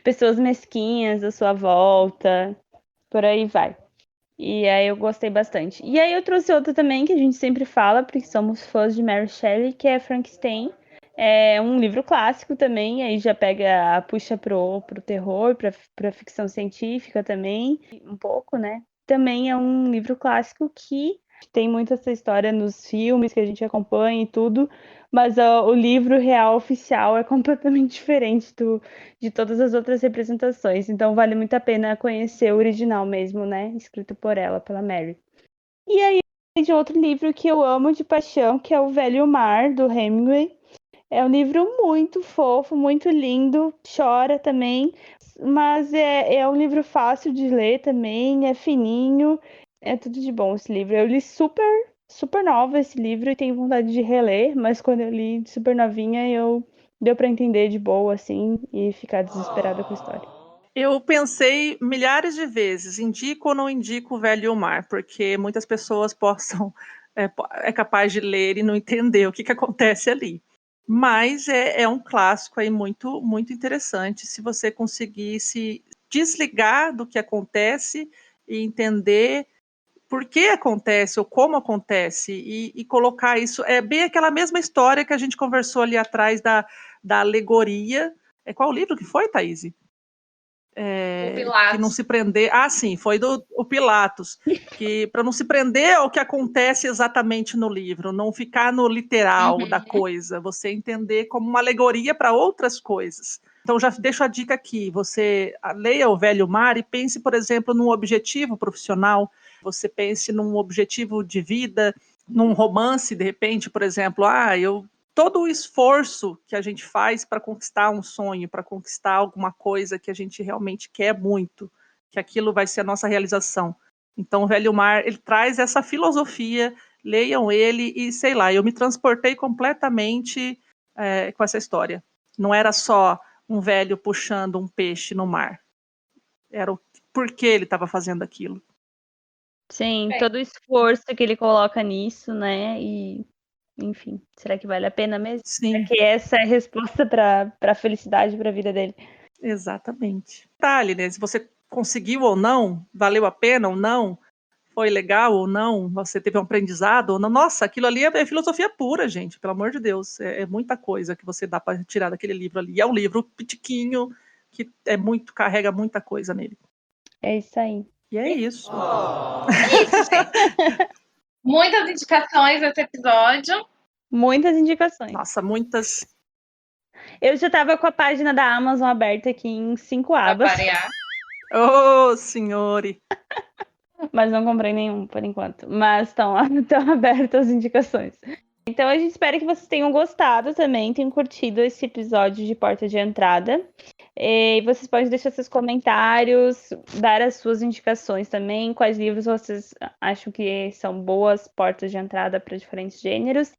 Speaker 4: pessoas mesquinhas à sua volta, por aí vai. E aí eu gostei bastante. E aí eu trouxe outra também, que a gente sempre fala, porque somos fãs de Mary Shelley, que é Frankenstein. É um livro clássico também, aí já puxa pro terror, pra ficção científica também, um pouco, né? Também é um livro clássico que tem muito essa história nos filmes que a gente acompanha e tudo, mas o livro real oficial é completamente diferente de todas as outras representações. Então vale muito a pena conhecer o original mesmo, né? Escrito por ela, pela Mary. E aí, de outro livro que eu amo de paixão, que é O Velho Mar, do Hemingway. É um livro muito fofo, muito lindo, chora também, mas é um livro fácil de ler também, é fininho, é tudo de bom esse livro. Eu li super nova esse livro e tenho vontade de reler, mas quando eu li super novinha, deu para entender de boa, assim, e ficar desesperada com a história.
Speaker 1: Eu pensei milhares de vezes, indico ou não indico o Velho e o Mar, porque muitas pessoas possam, é capaz de ler e não entender o que acontece ali. Mas é um clássico aí muito, muito interessante, se você conseguir se desligar do que acontece e entender por que acontece ou como acontece e colocar isso. É bem aquela mesma história que a gente conversou ali atrás da alegoria. Qual livro que foi, Thaís?
Speaker 2: O
Speaker 1: Que não
Speaker 2: Pilatos.
Speaker 1: se prender. Ah, sim, foi o Pilatos. Que para não se prender ao que acontece exatamente no livro, não ficar no literal da coisa, você entender como uma alegoria para outras coisas. Então, já deixo a dica aqui: você leia O Velho Mar e pense, por exemplo, num objetivo profissional, você pense num objetivo de vida, num romance, de repente, por exemplo, todo o esforço que a gente faz para conquistar um sonho, para conquistar alguma coisa que a gente realmente quer muito, que aquilo vai ser a nossa realização. Então, o Velho Mar, ele traz essa filosofia, leiam ele e, sei lá, eu me transportei completamente com essa história. Não era só um velho puxando um peixe no mar. Era o porquê ele estava fazendo aquilo.
Speaker 4: Sim, todo o esforço que ele coloca nisso, né? E, enfim, será que vale a pena mesmo? Será
Speaker 1: Sim,
Speaker 4: que essa é a resposta para a felicidade, para a vida dele?
Speaker 1: exatamente. Detalhe, né? Se você conseguiu ou não, valeu a pena ou não, foi legal ou não, você teve um aprendizado ou não. Nossa, aquilo ali é filosofia pura, gente, pelo amor de Deus. É muita coisa que você dá para tirar daquele livro ali. É um livro pitiquinho que carrega muita coisa nele.
Speaker 4: É isso aí.
Speaker 1: E é isso.
Speaker 2: É isso, gente. Muitas indicações nesse episódio.
Speaker 4: Muitas indicações.
Speaker 1: Nossa, muitas.
Speaker 4: Eu já estava com a página da Amazon aberta aqui em 5
Speaker 2: Pra
Speaker 4: abas,
Speaker 2: variar.
Speaker 1: Ô, senhores.
Speaker 4: mas não comprei nenhum por enquanto. Mas estão abertas as indicações. Então a gente espera que vocês tenham gostado também, tenham curtido esse episódio de Porta de Entrada. E vocês podem deixar seus comentários, dar as suas indicações também, quais livros vocês acham que são boas portas de entrada para diferentes gêneros.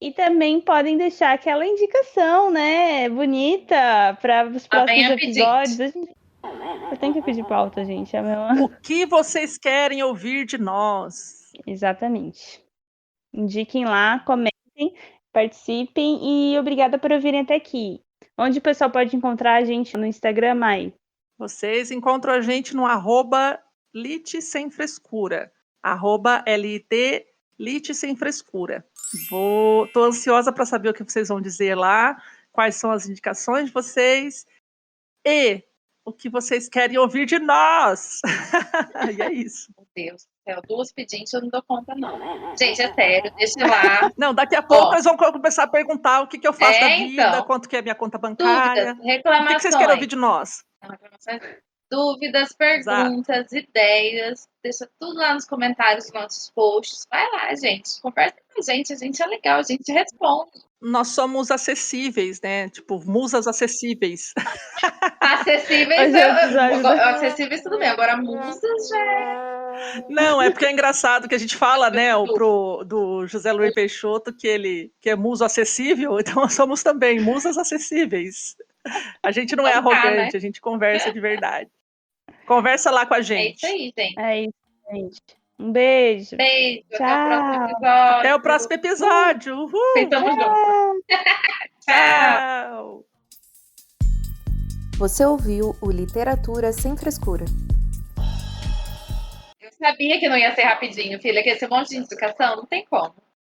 Speaker 4: E também podem deixar aquela indicação, né, bonita para os próximos episódios. Eu tenho que pedir pauta, gente.
Speaker 1: O que vocês querem ouvir de nós?
Speaker 4: Exatamente. Indiquem lá, comentem, participem e obrigada por ouvirem até aqui. Onde o pessoal pode encontrar a gente no Instagram, Mai?
Speaker 1: Vocês encontram a gente no @Lite Sem Frescura. @LIT Lite Sem Frescura. Tô ansiosa para saber o que vocês vão dizer lá. quais são as indicações de vocês e o que vocês querem ouvir de nós. E é isso.
Speaker 2: Meu Deus do céu, 2 pedintes eu não dou conta, não. Gente, é sério, deixa lá.
Speaker 1: Não, daqui a pouco
Speaker 2: Ó.
Speaker 1: eles vão começar a perguntar o que eu faço da vida,
Speaker 2: então.
Speaker 1: quanto que é a minha conta bancária.
Speaker 2: Dúvidas,
Speaker 1: O que
Speaker 2: reclamações.
Speaker 1: vocês querem ouvir de nós?
Speaker 2: Dúvidas, perguntas, ideias, deixa tudo lá nos comentários dos nossos posts. Vai lá, gente, conversa com a gente é legal, a gente responde.
Speaker 1: Nós somos acessíveis, né? Tipo, musas acessíveis.
Speaker 2: Acessíveis,
Speaker 4: Hoje é o episódio
Speaker 2: acessíveis tudo bem, agora musas já é...
Speaker 1: Não, é porque é engraçado que a gente fala, né, do José Luiz Peixoto, que é muso acessível, então nós somos também musas acessíveis. A gente não é
Speaker 2: Então tá,
Speaker 1: arrogante,
Speaker 2: né?
Speaker 1: a gente conversa de verdade. Conversa lá com a
Speaker 2: É
Speaker 1: gente.
Speaker 2: isso aí, gente.
Speaker 4: É isso, gente. Um beijo.
Speaker 2: Beijo,
Speaker 4: Tchau.
Speaker 2: até o próximo episódio.
Speaker 1: Até o próximo episódio. Uhul.
Speaker 2: Pensamos junto.
Speaker 1: Tchau.
Speaker 5: Você ouviu o Literatura Sem Frescura.
Speaker 2: Eu sabia que não ia ser rapidinho, filha, que esse monte de indicação não tem como.